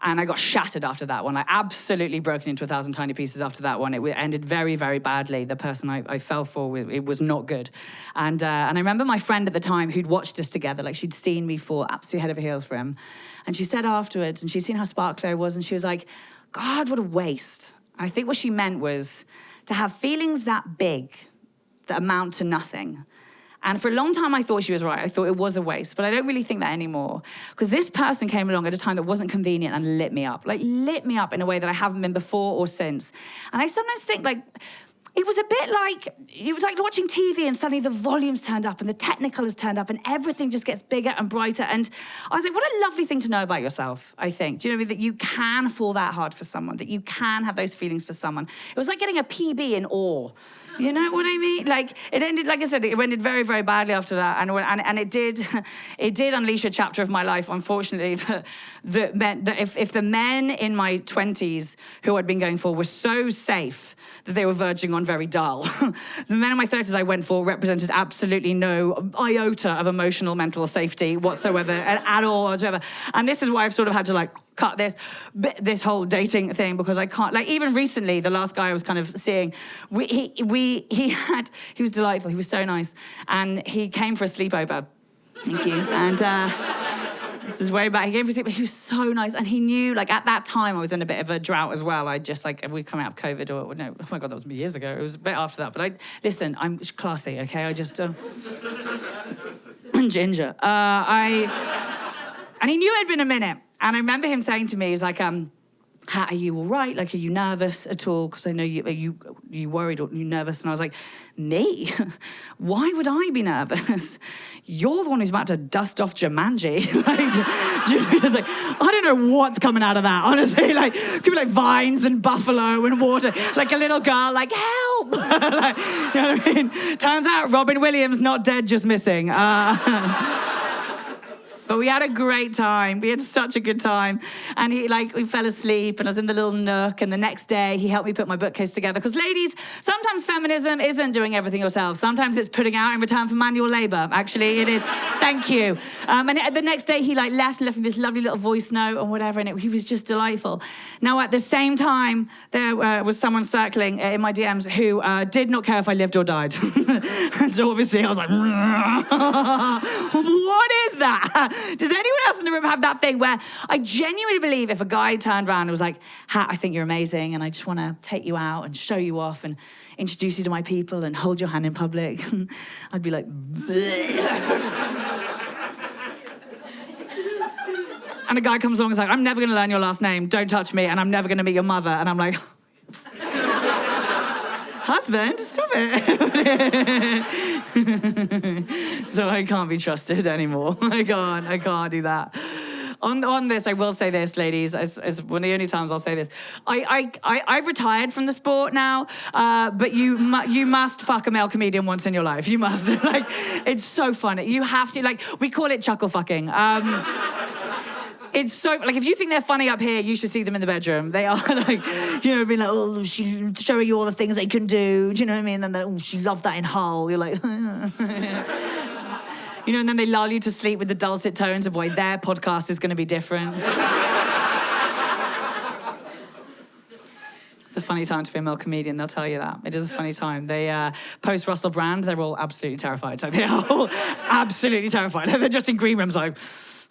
And I got shattered after that one. I absolutely broken into 1,000 tiny pieces after that one. It ended very, very badly. The person I fell for, it was not good. And I remember my friend at the time who'd watched us together, like she'd seen me fall absolutely head over heels for him. And she said afterwards, and she'd seen how sparkly I was, and she was like, God, what a waste. And I think what she meant was to have feelings that big that amount to nothing. And for a long time, I thought she was right. I thought it was a waste, but I don't really think that anymore. Because this person came along at a time that wasn't convenient and lit me up in a way that I haven't been before or since. And I sometimes think, like, it was a bit like, it was like watching TV and suddenly the volume's turned up and the Technicolor's turned up and everything just gets bigger and brighter. And I was like, what a lovely thing to know about yourself, I think. Do you know what I mean? That you can fall that hard for someone, that you can have those feelings for someone. It was like getting a PB in awe. You know what I mean? Like, it ended, like I said, it ended very, very badly after that. And it did unleash a chapter of my life, unfortunately, that meant that if the men in my 20s who I'd been going for were so safe that they were verging on very dull, the men in my 30s I went for represented absolutely no iota of emotional, mental safety whatsoever, at all whatsoever. And this is why I've sort of had to, like, cut this whole dating thing, because I can't, like, even recently, the last guy I was kind of seeing, he was delightful, he was so nice, and he came for a sleepover. Thank you. And this is way back. He came for a sleepover, he was so nice, and he knew, like, at that time I was in a bit of a drought as well. I just, like, we'd come out of COVID, or no, oh my God, that was years ago. It was a bit after that, but listen, I'm classy, okay? I just, ginger. And he knew it'd been a minute. And I remember him saying to me, he was like, Hat, are you all right? Like, are you nervous at all? Because I know you worried or you nervous? And I was like, me? Why would I be nervous? You're the one who's about to dust off Jumanji. Like, do you know what I mean? It's like, I don't know what's coming out of that, honestly. Like, could be like vines and buffalo and water. Like a little girl, like, help! Like, you know what I mean? Turns out Robin Williams not dead, just missing. But we had a great time. We had such a good time. And we fell asleep and I was in the little nook, and the next day he helped me put my bookcase together. Because ladies, sometimes feminism isn't doing everything yourself. Sometimes it's putting out in return for manual labor. Actually, it is. Thank you. And the next day he left me this lovely little voice note or whatever, and he was just delightful. Now, at the same time, there was someone circling in my DMs who did not care if I lived or died. And so obviously I was like, what is that? Does anyone else in the room have that thing where I genuinely believe if a guy turned around and was like, Hat, I think you're amazing and I just want to take you out and show you off and introduce you to my people and hold your hand in public, I'd be like, and a guy comes along and is like, I'm never going to learn your last name, don't touch me, and I'm never going to meet your mother. And I'm like, husband, stop it. So I can't be trusted anymore. I can't do that. On this, I will say this, ladies, as one of the only times I'll say this. I've retired from the sport now, but you must fuck a male comedian once in your life. You must. Like, it's so funny. You have to, like, we call it chuckle fucking. It's so, like, if you think they're funny up here, you should see them in the bedroom. They are, like, you know, being like, oh, she's showing you all the things they can do. Do you know what I mean? And then, oh, she loved that in Hull. You're like, you know, and then they lull you to sleep with the dulcet tones of why their podcast is going to be different. It's a funny time to be a male comedian, they'll tell you that. It is a funny time. They, post Russell Brand, they're all absolutely terrified. Like, they are all absolutely terrified. They're just in green rooms like...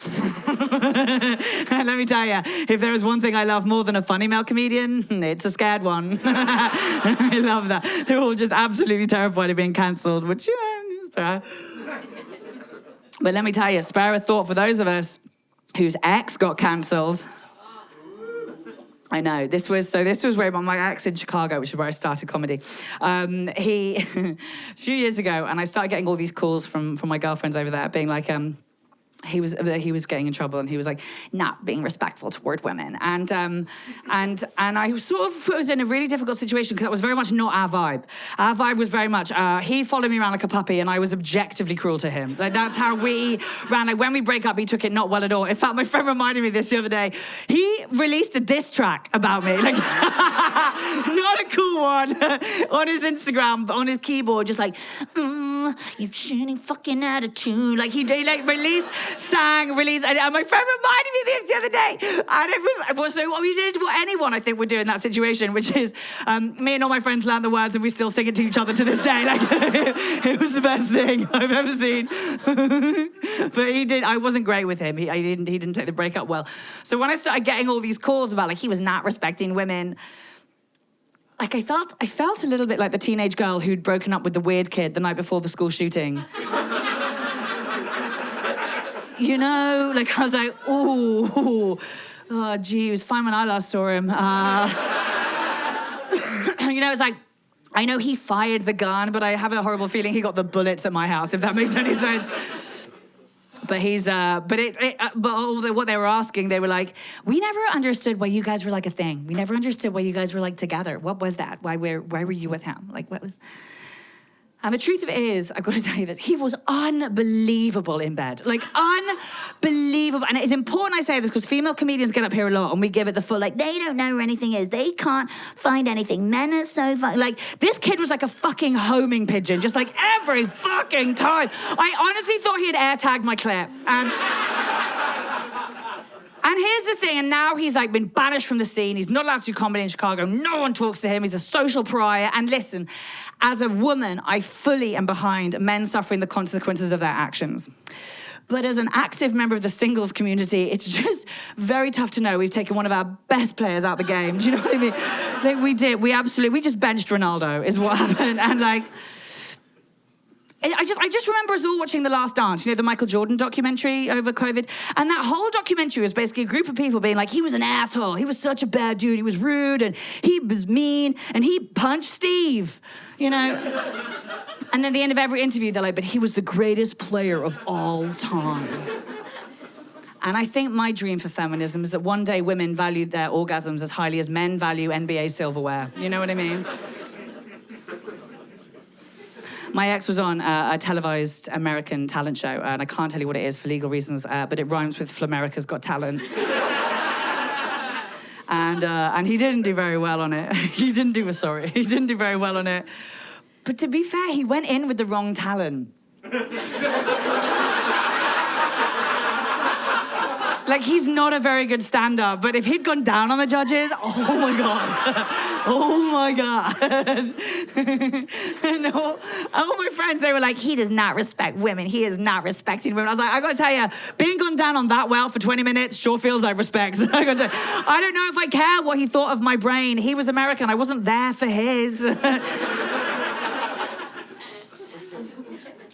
And let me tell you, if there is one thing I love more than a funny male comedian, it's a scared one. I love that. They're all just absolutely terrified of being cancelled, which, you know, is fair. But let me tell you, spare a thought for those of us whose ex got cancelled. I know. This was where my ex in Chicago, which is where I started comedy. He, a few years ago, and I started getting all these calls from my girlfriends over there being like, he was getting in trouble, and he was like not being respectful toward women, and I sort of was in a really difficult situation because that was very much not our vibe. Our vibe was very much he followed me around like a puppy, and I was objectively cruel to him. Like, that's how we ran. Like, when we break up, he took it not well at all. In fact, my friend reminded me of this the other day. He released a diss track about me, like not a cool one, on his Instagram, on his keyboard, just like, you shitty fucking attitude. Like he did, like release. And my friend reminded me of this the other day. And it was so what we did, what anyone I think would do in that situation, which is me and all my friends learn the words and we still sing it to each other to this day. Like it was the best thing I've ever seen. But he did. I wasn't great with him. He didn't take the breakup well. So when I started getting all these calls about like he was not respecting women, like I felt a little bit like the teenage girl who'd broken up with the weird kid the night before the school shooting. You know, like I was like, oh, gee, it was fine when I last saw him. You know, it's like, I know he fired the gun, but I have a horrible feeling he got the bullets at my house, if that makes any sense. But what they were asking, they were like, we never understood why you guys were like a thing. We never understood why you guys were like together. What was that? Why were you with him? Like, what was... And the truth of it is, I've got to tell you that he was unbelievable in bed. Like, unbelievable. And it's important I say this because female comedians get up here a lot and we give it the full, like, they don't know where anything is. They can't find anything. Men are so fun. Like, this kid was like a fucking homing pigeon, just like every fucking time. I honestly thought he had air tagged my clip. And here's the thing, and now he's like been banished from the scene. He's not allowed to do comedy in Chicago. No one talks to him. He's a social pariah. And listen, as a woman, I fully am behind men suffering the consequences of their actions. But as an active member of the singles community, it's just very tough to know we've taken one of our best players out the game. Do you know what I mean? Like we did. We just benched Ronaldo is what happened. And like... I just remember us all watching The Last Dance, you know, the Michael Jordan documentary over COVID. And that whole documentary was basically a group of people being like, he was an asshole. He was such a bad dude. He was rude and he was mean and he punched Steve, you know. And then at the end of every interview, they're like, but he was the greatest player of all time. And I think my dream for feminism is that one day women value their orgasms as highly as men value NBA silverware. You know what I mean? My ex was on a televised American talent show, and I can't tell you what it is for legal reasons, but it rhymes with Flamerica's Got Talent. And he didn't do very well on it. He didn't do very well on it. But to be fair, he went in with the wrong talent. Like, he's not a very good stand-up, but if he'd gone down on the judges, oh my God. Oh my God. And all my friends, they were like, he does not respect women. He is not respecting women. I was like, I gotta tell you, being gone down on that well for 20 minutes sure feels like respect. I don't know if I care what he thought of my brain. He was American. I wasn't there for his.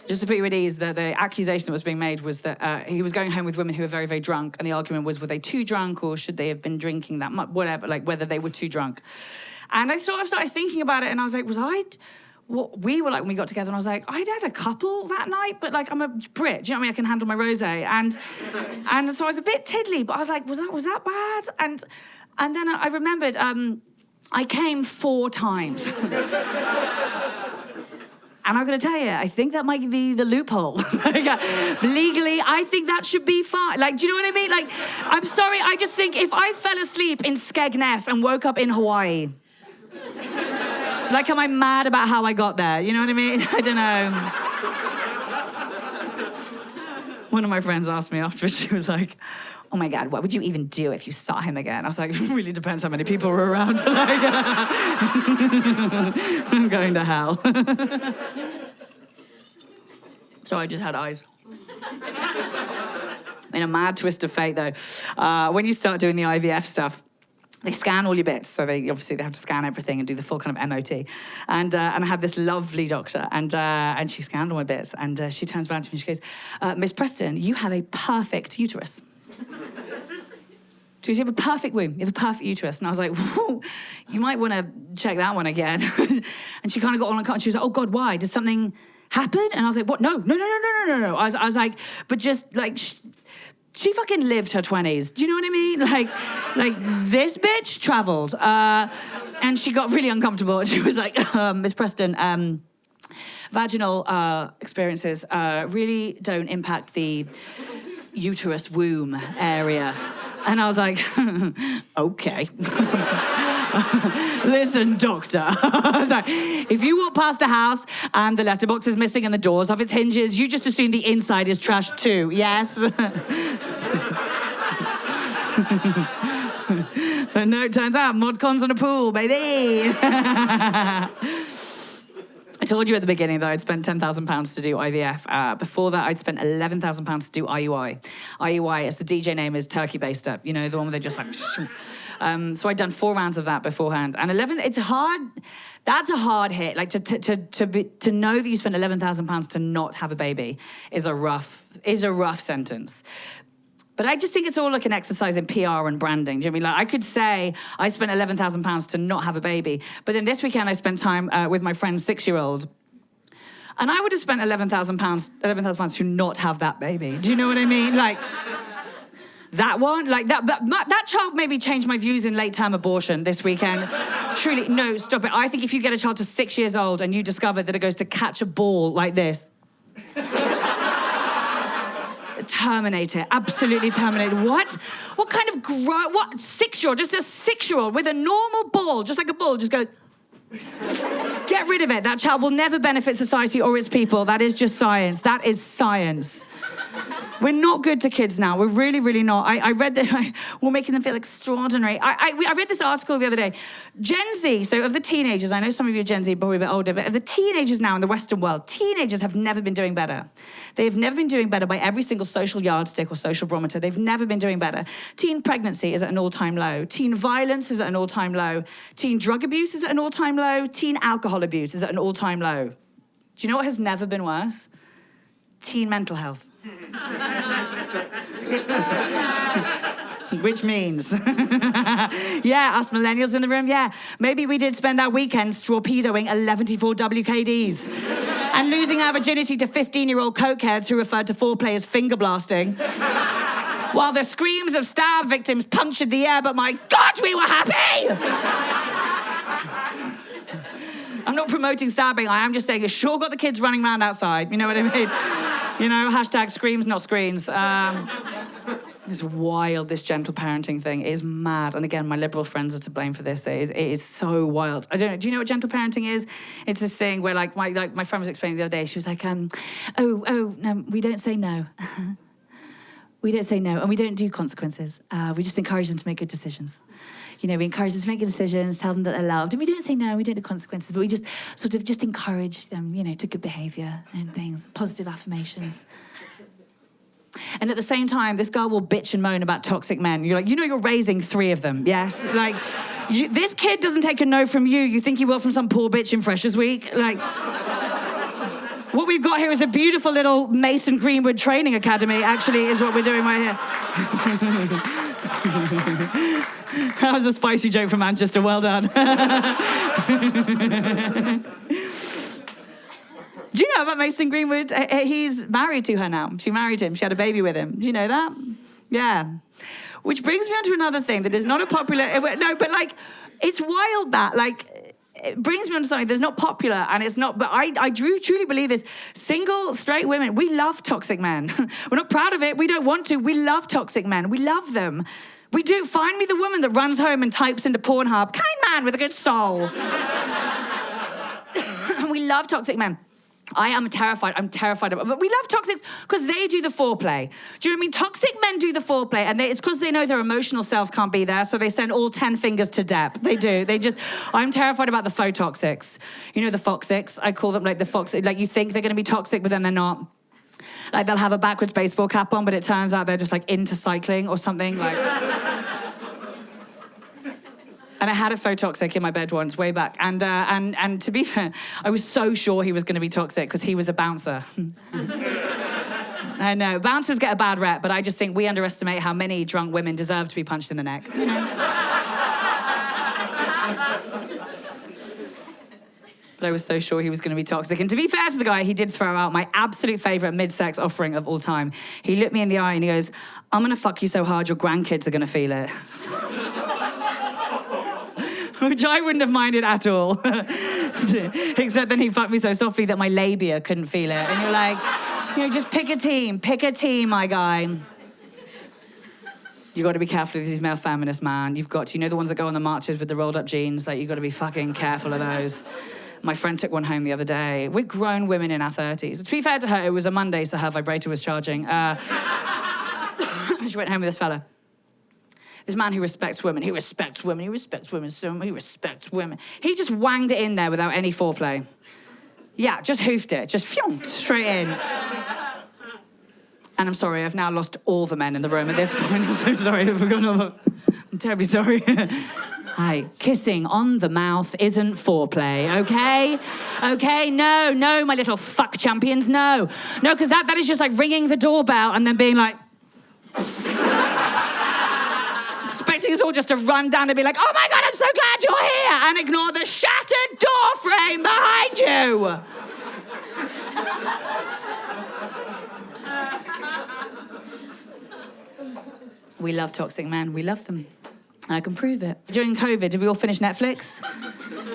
Just to put you at ease, the accusation that was being made was that he was going home with women who were very, very drunk, and the argument was, were they too drunk or should they have been drinking that much, whatever, like whether they were too drunk. And I sort of started thinking about it, and I was like, what we were like when we got together, and I was like, I'd had a couple that night, but like I'm a Brit, do you know what I mean? I can handle my rosé. And so I was a bit tiddly, but I was like, was that bad? And then I remembered I came 4 times. And I'm going to tell you, I think that might be the loophole. Legally, I think that should be fine. Like, do you know what I mean? Like, I'm sorry, I just think if I fell asleep in Skegness and woke up in Hawaii, like, am I mad about how I got there? You know what I mean? I don't know. One of my friends asked me afterwards, she was like, oh my God, what would you even do if you saw him again? I was like, it really depends how many people were around. Like, I'm going to hell. So I just had eyes. In a mad twist of fate, though, when you start doing the IVF stuff, they scan all your bits. So they have to scan everything and do the full kind of MOT. And I had this lovely doctor, and she scanned all my bits, and she turns around to me and she goes, Miss Preston, you have a perfect uterus. She goes, you have a perfect womb, you have a perfect uterus. And I was like, whoa, you might want to check that one again. And she kind of got on and she was like, oh God, why? Did something happen? And I was like, what? No. I was like, but just like, she fucking lived her 20s. Do you know what I mean? Like this bitch traveled. And she got really uncomfortable. And she was like, Miss Preston, vaginal experiences really don't impact the uterus womb area. And I was like, okay. Listen, doctor. So, if you walk past a house and the letterbox is missing and the door's off its hinges, you just assume the inside is trashed too, yes? But no, it turns out mod cons on a pool, baby. I told you at the beginning that I'd spent £10,000 to do IVF. Before that, I'd spent £11,000 to do IUI. IUI, as the DJ name is Turkey Baster. You know, the one where they just like... so I'd done 4 rounds of that beforehand. And 11, it's hard. That's a hard hit. Like to know that you spent £11,000 to not have a baby is a rough sentence. But I just think it's all like an exercise in PR and branding. Do you know what I mean? Like, I could say I spent £11,000 to not have a baby, but then this weekend I spent time with my friend's 6-year-old, and I would have spent £11,000 to not have that baby. Do you know what I mean? Like, that one, like that child maybe changed my views in late-term abortion this weekend. Truly, no, stop it. I think if you get a child to 6 years old and you discover that it goes to catch a ball like this, terminate it. Absolutely terminate it. What? What kind of what 6-year-old? Just a 6-year-old with a normal ball, just like a ball, just goes. Get rid of it. That child will never benefit society or its people. That is just science. That is science. We're not good to kids now. We're really, really not. I read that we're making them feel extraordinary. I read this article the other day. Gen Z, so of the teenagers, I know some of you are Gen Z, probably a bit older, but of the teenagers now in the Western world, teenagers have never been doing better. They have never been doing better by every single social yardstick or social barometer. They've never been doing better. Teen pregnancy is at an all-time low. Teen violence is at an all-time low. Teen drug abuse is at an all-time low. Teen alcohol abuse is at an all-time low. Do you know what has never been worse? Teen mental health. Which means, yeah, us millennials in the room, yeah, maybe we did spend our weekends torpedoing 11-4 WKDs and losing our virginity to 15-year-old cokeheads who referred to foreplay as finger blasting. While the screams of stab victims punctured the air, but my God, we were happy! I'm not promoting stabbing, I am just saying it sure got the kids running around outside, you know what I mean? You know, hashtag screams, not screens. It's wild, this gentle parenting thing. It is mad. And again, my liberal friends are to blame for this. It is so wild. I don't know, do you know what gentle parenting is? It's this thing where like my friend was explaining the other day, she was like, no, we don't say no. We don't say no, and we don't do consequences. We just encourage them to make good decisions. You know, we encourage them to make good decisions, tell them that they're loved, and we don't say no, we don't do consequences, but we just sort of just encourage them, you know, to good behaviour and things, positive affirmations. And at the same time, this girl will bitch and moan about toxic men. You're like, you know you're raising 3 of them, yes? Like, this kid doesn't take a no from you. You think he will from some poor bitch in Freshers Week? Like... What we've got here is a beautiful little Mason Greenwood training academy, actually, is what we're doing right here. That was a spicy joke from Manchester. Well done. Do you know about Mason Greenwood? He's married to her now. She married him. She had a baby with him. Do you know that? Yeah. Which brings me on to another thing that is not a popular... No, but, like, it's wild that, like... It brings me on to something that's not popular, and it's not, but I truly believe this. Single, straight women, we love toxic men. We're not proud of it. We don't want to. We love toxic men. We love them. We do. Find me the woman that runs home and types into Pornhub. Kind man with a good soul. And we love toxic men. I am terrified. I'm terrified of it. But we love toxics because they do the foreplay. Do you know what I mean? Toxic men do the foreplay, and it's because they know their emotional selves can't be there, so they send all 10 fingers to Deb. They do. I'm terrified about the faux toxics. You know, the foxics. I call them like the fox. Like, you think they're going to be toxic, but then they're not. Like, they'll have a backwards baseball cap on, but it turns out they're just like into cycling or something. Like. And I had a faux toxic in my bed once, way back. And to be fair, I was so sure he was going to be toxic because he was a bouncer. I know, bouncers get a bad rep, but I just think we underestimate how many drunk women deserve to be punched in the neck. You know? But I was so sure he was going to be toxic. And to be fair to the guy, he did throw out my absolute favourite mid-sex offering of all time. He looked me in the eye and he goes, I'm going to fuck you so hard your grandkids are going to feel it. Which I wouldn't have minded at all. Except then he fucked me so softly that my labia couldn't feel it. And you're like, you know, just pick a team, my guy. You got to be careful of these male feminists, man. You've got to, you know the ones that go on the marches with the rolled up jeans? Like, you got to be fucking careful of those. My friend took one home the other day. We're grown women in our 30s. To be fair to her, it was a Monday, so her vibrator was charging. She went home with this fella. This man who respects women. He respects women. He respects women so much. He respects women. He just wanged it in there without any foreplay. Yeah, just hoofed it. Just phew, straight in. And I'm sorry, I've now lost all the men in the room at this point. I'm so sorry. I'm terribly sorry. Hi, kissing on the mouth isn't foreplay, okay? Okay, no, my little fuck champions, no. No, because that is just like ringing the doorbell and then being like... expecting us all just to run down and be like, oh my God, I'm so glad you're here, and ignore the shattered door frame behind you. We love toxic men. We love them. And I can prove it. During COVID, did we all finish Netflix?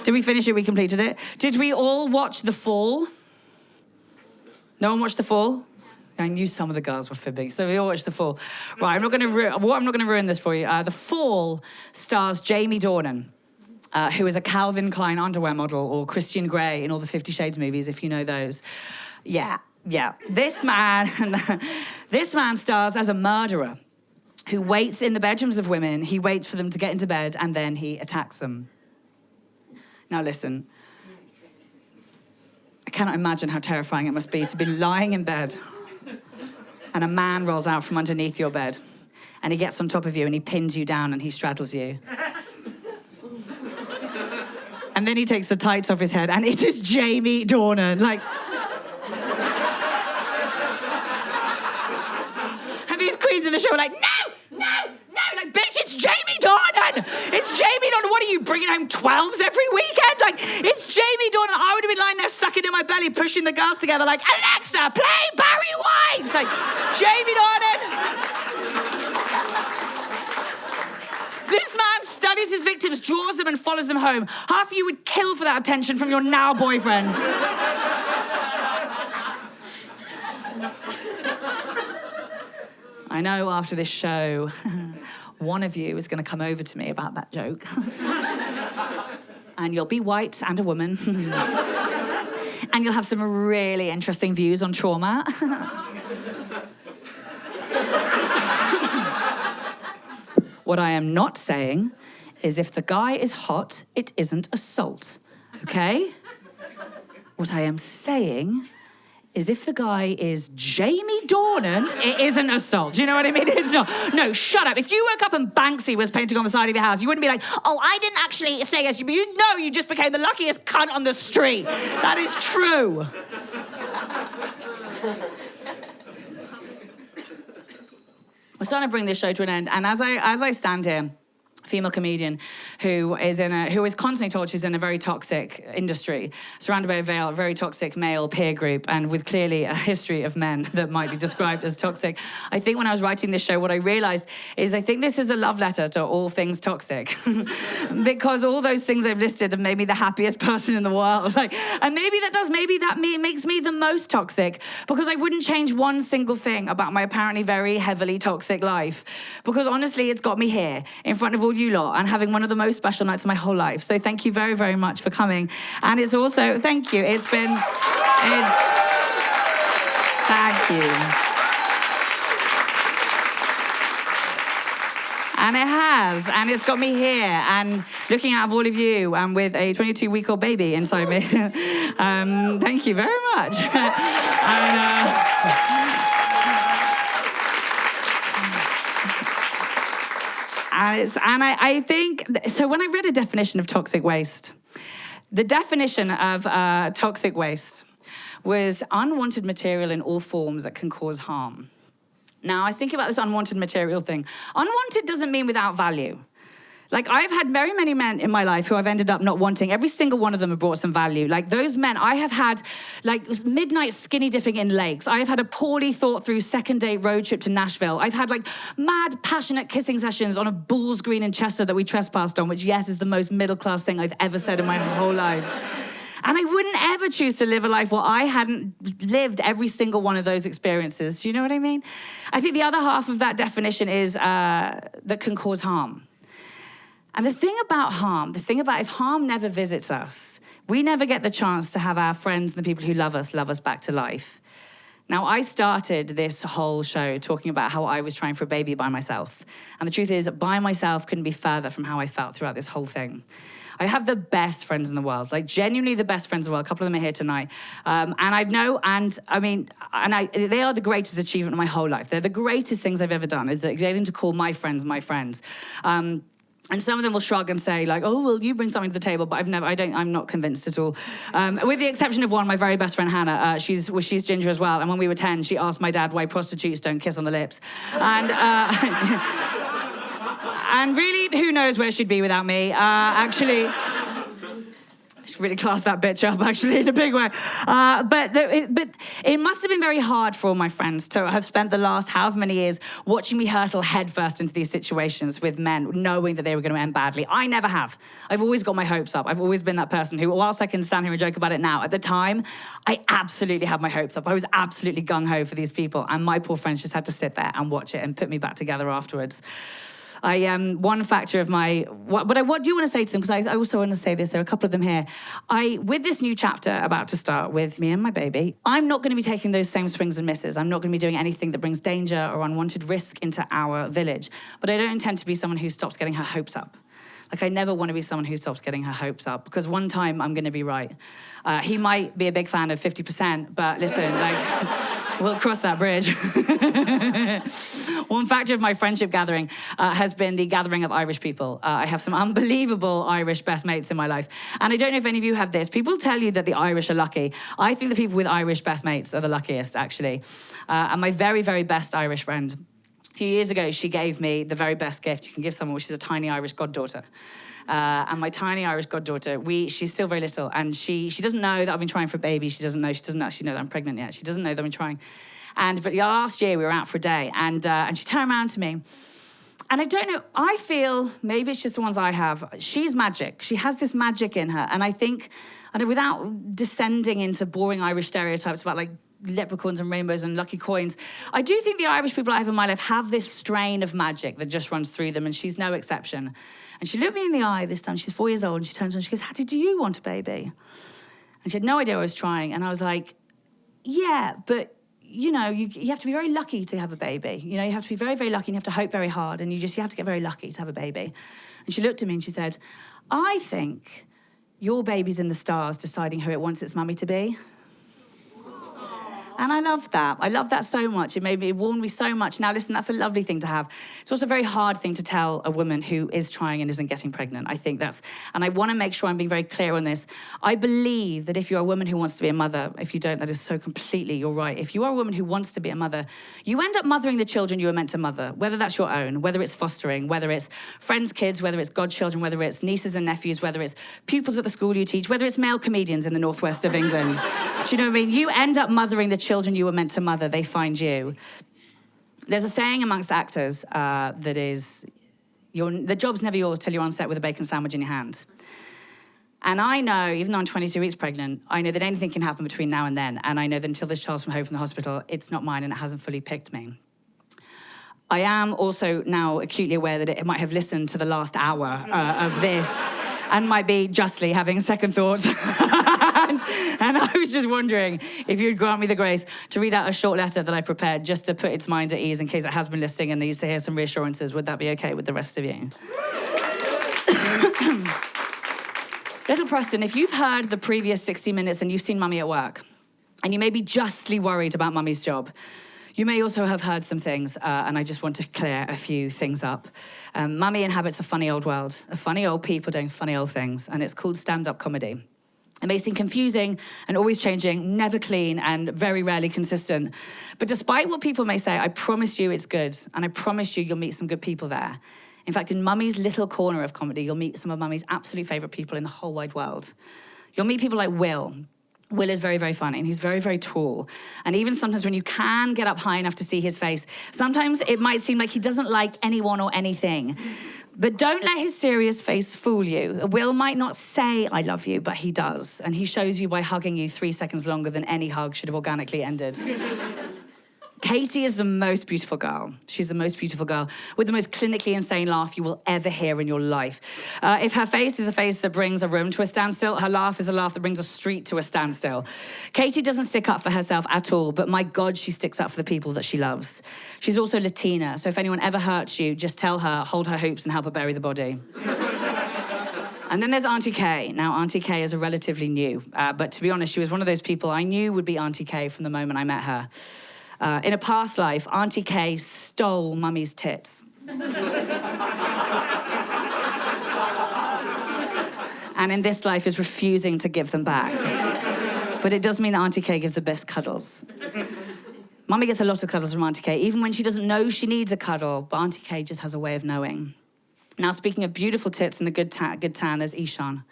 Did we finish it? We completed it. Did we all watch The Fall? No one watched The Fall? I knew some of the girls were fibbing, so we all watched The Fall. Right, I'm not going to ruin this for you. The Fall stars Jamie Dornan, who is a Calvin Klein underwear model, or Christian Grey in all the 50 Shades movies, if you know those. Yeah. This man stars as a murderer who waits in the bedrooms of women. He waits for them to get into bed, and then he attacks them. Now listen, I cannot imagine how terrifying it must be to be lying in bed and a man rolls out from underneath your bed and he gets on top of you and he pins you down and he straddles you. And then he takes the tights off his head and it is Jamie Dornan. Like... and these queens in the show are like, no! Like, bitch, it's Jamie Dornan! It's Jamie Dornan. What are you, bringing home 12s every weekend? Like, it's Jamie Dornan. I would have been lying there sucking in my belly, pushing the girls together like, Alexa, play Barry White! It's like, Jamie Dornan! This man studies his victims, draws them and follows them home. Half of you would kill for that attention from your now boyfriends. I know after this show, one of you is going to come over to me about that joke. And you'll be white and a woman. And you'll have some really interesting views on trauma. What I am not saying is if the guy is hot, it isn't assault, okay? What I am saying is if the guy is Jamie Dornan, it isn't assault. Do you know what I mean? It's not. No, shut up. If you woke up and Banksy was painting on the side of your house, you wouldn't be like, oh, I didn't actually say yes. You know you just became the luckiest cunt on the street. That is true. We're starting to bring this show to an end, and as I stand here, female comedian who is constantly told she's in a very toxic industry, surrounded by a very toxic male peer group, and with clearly a history of men that might be described as toxic. I think when I was writing this show, what I realised is I think this is a love letter to all things toxic. Because all those things I've listed have made me the happiest person in the world. And maybe that makes me the most toxic, because I wouldn't change one single thing about my apparently very heavily toxic life. Because honestly, it's got me here in front of all you lot and having one of the most special nights of my whole life. So thank you very, very much for coming. And it's also, thank you. Thank you. And it has, and it's got me here and looking out of all of you and with a 22-week-old baby inside me. Thank you very much. I think, so when I read a definition of toxic waste, the definition of toxic waste was unwanted material in all forms that can cause harm. Now, I was thinking about this unwanted material thing. Unwanted doesn't mean without value. Like, I've had very many men in my life who I've ended up not wanting. Every single one of them have brought some value. Like, those men, I have had, like, midnight skinny dipping in lakes. I have had a poorly thought through second date road trip to Nashville. I've had, like, mad, passionate kissing sessions on a Bulls Green in Chester that we trespassed on, which, yes, is the most middle-class thing I've ever said in my whole life. And I wouldn't ever choose to live a life where I hadn't lived every single one of those experiences. Do you know what I mean? I think the other half of that definition is that can cause harm. And the thing about if harm never visits us, we never get the chance to have our friends and the people who love us back to life. Now, I started this whole show talking about how I was trying for a baby by myself. And the truth is, by myself couldn't be further from how I felt throughout this whole thing. I have the best friends in the world, like genuinely the best friends in the world. A couple of them are here tonight. They are the greatest achievement of my whole life. They're the greatest things I've ever done, is that getting to call my friends my friends. And some of them will shrug and say, like, oh, well, you bring something to the table, but I'm not convinced at all. With the exception of one, my very best friend, Hannah. She's ginger as well. And when we were 10, she asked my dad why prostitutes don't kiss on the lips. And, and really, who knows where she'd be without me. Actually, I should really class that bitch up, actually, in a big way. But it must have been very hard for all my friends to have spent the last however many years watching me hurtle headfirst into these situations with men, knowing that they were going to end badly. I never have. I've always got my hopes up. I've always been that person who, whilst I can stand here and joke about it now, at the time, I absolutely had my hopes up. I was absolutely gung-ho for these people, and my poor friends just had to sit there and watch it and put me back together afterwards. One factor of what do you want to say to them? Because I also want to say this, there are a couple of them here. With this new chapter about to start with me and my baby, I'm not going to be taking those same swings and misses. I'm not going to be doing anything that brings danger or unwanted risk into our village. But I don't intend to be someone who stops getting her hopes up. Like, I never want to be someone who stops getting her hopes up, because one time I'm going to be right. He might be a big fan of 50%, but listen, like, we'll cross that bridge. One factor of my friendship gathering has been the gathering of Irish people. I have some unbelievable Irish best mates in my life. And I don't know if any of you have this. People tell you that the Irish are lucky. I think the people with Irish best mates are the luckiest, actually. And my very, very best Irish friend, a few years ago, she gave me the very best gift you can give someone, which is a tiny Irish goddaughter. And my tiny Irish goddaughter, she's still very little, and she doesn't know that I've been trying for a baby. She doesn't actually know that I'm pregnant yet. She doesn't know that I've been trying. But last year, we were out for a day, and she turned around to me. And I don't know, I feel, maybe it's just the ones I have, she's magic. She has this magic in her. And I think, without descending into boring Irish stereotypes about, like, leprechauns and rainbows and lucky coins, I do think the Irish people I have in my life have this strain of magic that just runs through them, and she's no exception. And she looked me in the eye this time. She's 4 years old, and she turns around and she goes, Hatty, do you want a baby? And she had no idea I was trying. And I was like, yeah, but you know, you have to be very lucky to have a baby. You know, you have to be very, very lucky, and you have to hope very hard, and you have to get very lucky to have a baby. And she looked at me and she said, I think your baby's in the stars deciding who it wants its mummy to be. And I love that. I love that so much. It warmed me so much. Now, listen, that's a lovely thing to have. It's also a very hard thing to tell a woman who is trying and isn't getting pregnant. I think and I want to make sure I'm being very clear on this. I believe that if you're a woman who wants to be a mother, if you don't, that is so completely, you're right. If you are a woman who wants to be a mother, you end up mothering the children you were meant to mother, whether that's your own, whether it's fostering, whether it's friends' kids, whether it's godchildren, whether it's nieces and nephews, whether it's pupils at the school you teach, whether it's male comedians in the northwest of England. Do you know what I mean? You end up mothering the children you were meant to mother, they find you. There's a saying amongst actors that is, the job's never yours till you're on set with a bacon sandwich in your hand. And I know, even though I'm 22 weeks pregnant, I know that anything can happen between now and then. And I know that until this child's from home from the hospital, it's not mine and it hasn't fully picked me. I am also now acutely aware that it might have listened to the last hour of this and might be justly having second thoughts. And I was just wondering if you'd grant me the grace to read out a short letter that I prepared just to put its mind at ease in case it has been listening and needs to hear some reassurances. Would that be okay with the rest of you? Little Preston, if you've heard the previous 60 minutes and you've seen Mummy at work, and you may be justly worried about Mummy's job, you may also have heard some things, and I just want to clear a few things up. Mummy inhabits a funny old world, of funny old people doing funny old things, and it's called stand-up comedy. It may seem confusing and always changing, never clean and very rarely consistent. But despite what people may say, I promise you it's good. And I promise you'll meet some good people there. In fact, in Mummy's little corner of comedy, you'll meet some of Mummy's absolute favourite people in the whole wide world. You'll meet people like Will. Will is very, very funny, and he's very, very tall. And even sometimes when you can get up high enough to see his face, sometimes it might seem like he doesn't like anyone or anything. But don't let his serious face fool you. Will might not say, I love you, but he does. And he shows you by hugging you 3 seconds longer than any hug should have organically ended. Katie is the most beautiful girl. She's the most beautiful girl with the most clinically insane laugh you will ever hear in your life. If her face is a face that brings a room to a standstill, her laugh is a laugh that brings a street to a standstill. Katie doesn't stick up for herself at all, but my God, she sticks up for the people that she loves. She's also Latina, so if anyone ever hurts you, just tell her, hold her hoops and help her bury the body. And then there's Auntie Kay. Now, Auntie Kay is relatively new, but to be honest, she was one of those people I knew would be Auntie Kay from the moment I met her. In a past life, Auntie Kay stole Mummy's tits. And in this life is refusing to give them back. But it does mean that Auntie Kay gives the best cuddles. Mummy gets a lot of cuddles from Auntie Kay, even when she doesn't know she needs a cuddle, but Auntie Kay just has a way of knowing. Now, speaking of beautiful tits and a good tan, there's Ishan.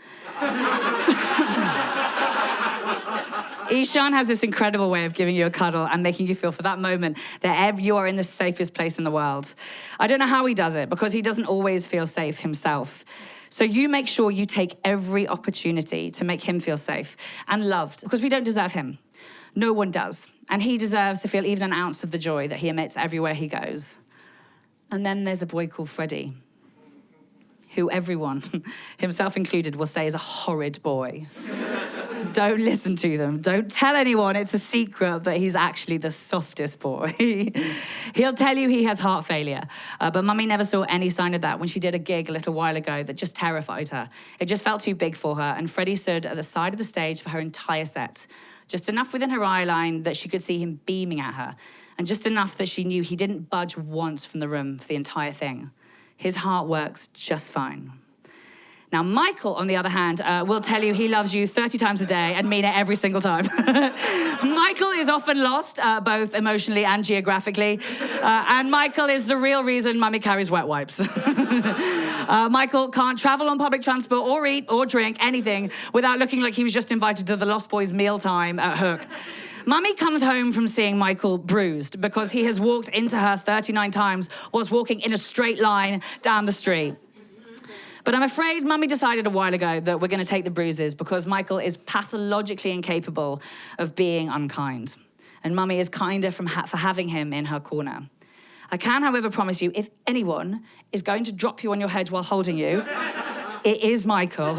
Ishan has this incredible way of giving you a cuddle and making you feel for that moment that you are in the safest place in the world. I don't know how he does it, because he doesn't always feel safe himself. So you make sure you take every opportunity to make him feel safe and loved, because we don't deserve him. No one does. And he deserves to feel even an ounce of the joy that he emits everywhere he goes. And then there's a boy called Freddie, who everyone, himself included, will say is a horrid boy. Don't listen to them. Don't tell anyone, it's a secret, but he's actually the softest boy. He'll tell you he has heart failure, but Mummy never saw any sign of that when she did a gig a little while ago that just terrified her. It just felt too big for her, and Freddie stood at the side of the stage for her entire set, just enough within her eye line that she could see him beaming at her, and just enough that she knew he didn't budge once from the room for the entire thing. His heart works just fine. Now, Michael, on the other hand, will tell you he loves you 30 times a day and mean it every single time. Michael is often lost, both emotionally and geographically. And Michael is the real reason Mummy carries wet wipes. Michael can't travel on public transport or eat or drink anything without looking like he was just invited to the Lost Boys mealtime at Hook. Mummy comes home from seeing Michael bruised because he has walked into her 39 times whilst walking in a straight line down the street. But I'm afraid Mummy decided a while ago that we're going to take the bruises because Michael is pathologically incapable of being unkind. And Mummy is kinder for having him in her corner. I can, however, promise you, if anyone is going to drop you on your head while holding you, it is Michael.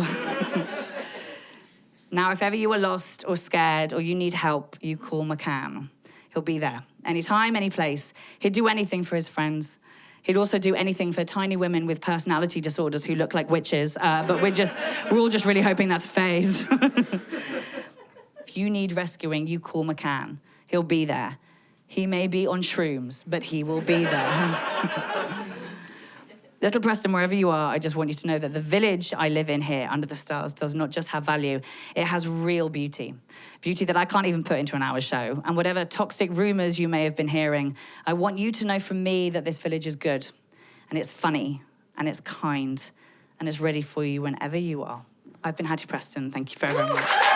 Now, if ever you are lost or scared or you need help, you call McCann. He'll be there. Anytime, any place. He'd do anything for his friends. He'd also do anything for tiny women with personality disorders who look like witches, but we're all just really hoping that's a phase. If you need rescuing, you call McCann. He'll be there. He may be on shrooms, but he will be there. Little Preston, wherever you are, I just want you to know that the village I live in here, under the stars, does not just have value, it has real beauty. Beauty that I can't even put into an hour show. And whatever toxic rumors you may have been hearing, I want you to know from me that this village is good, and it's funny, and it's kind, and it's ready for you whenever you are. I've been Hatty Preston. Thank you very much.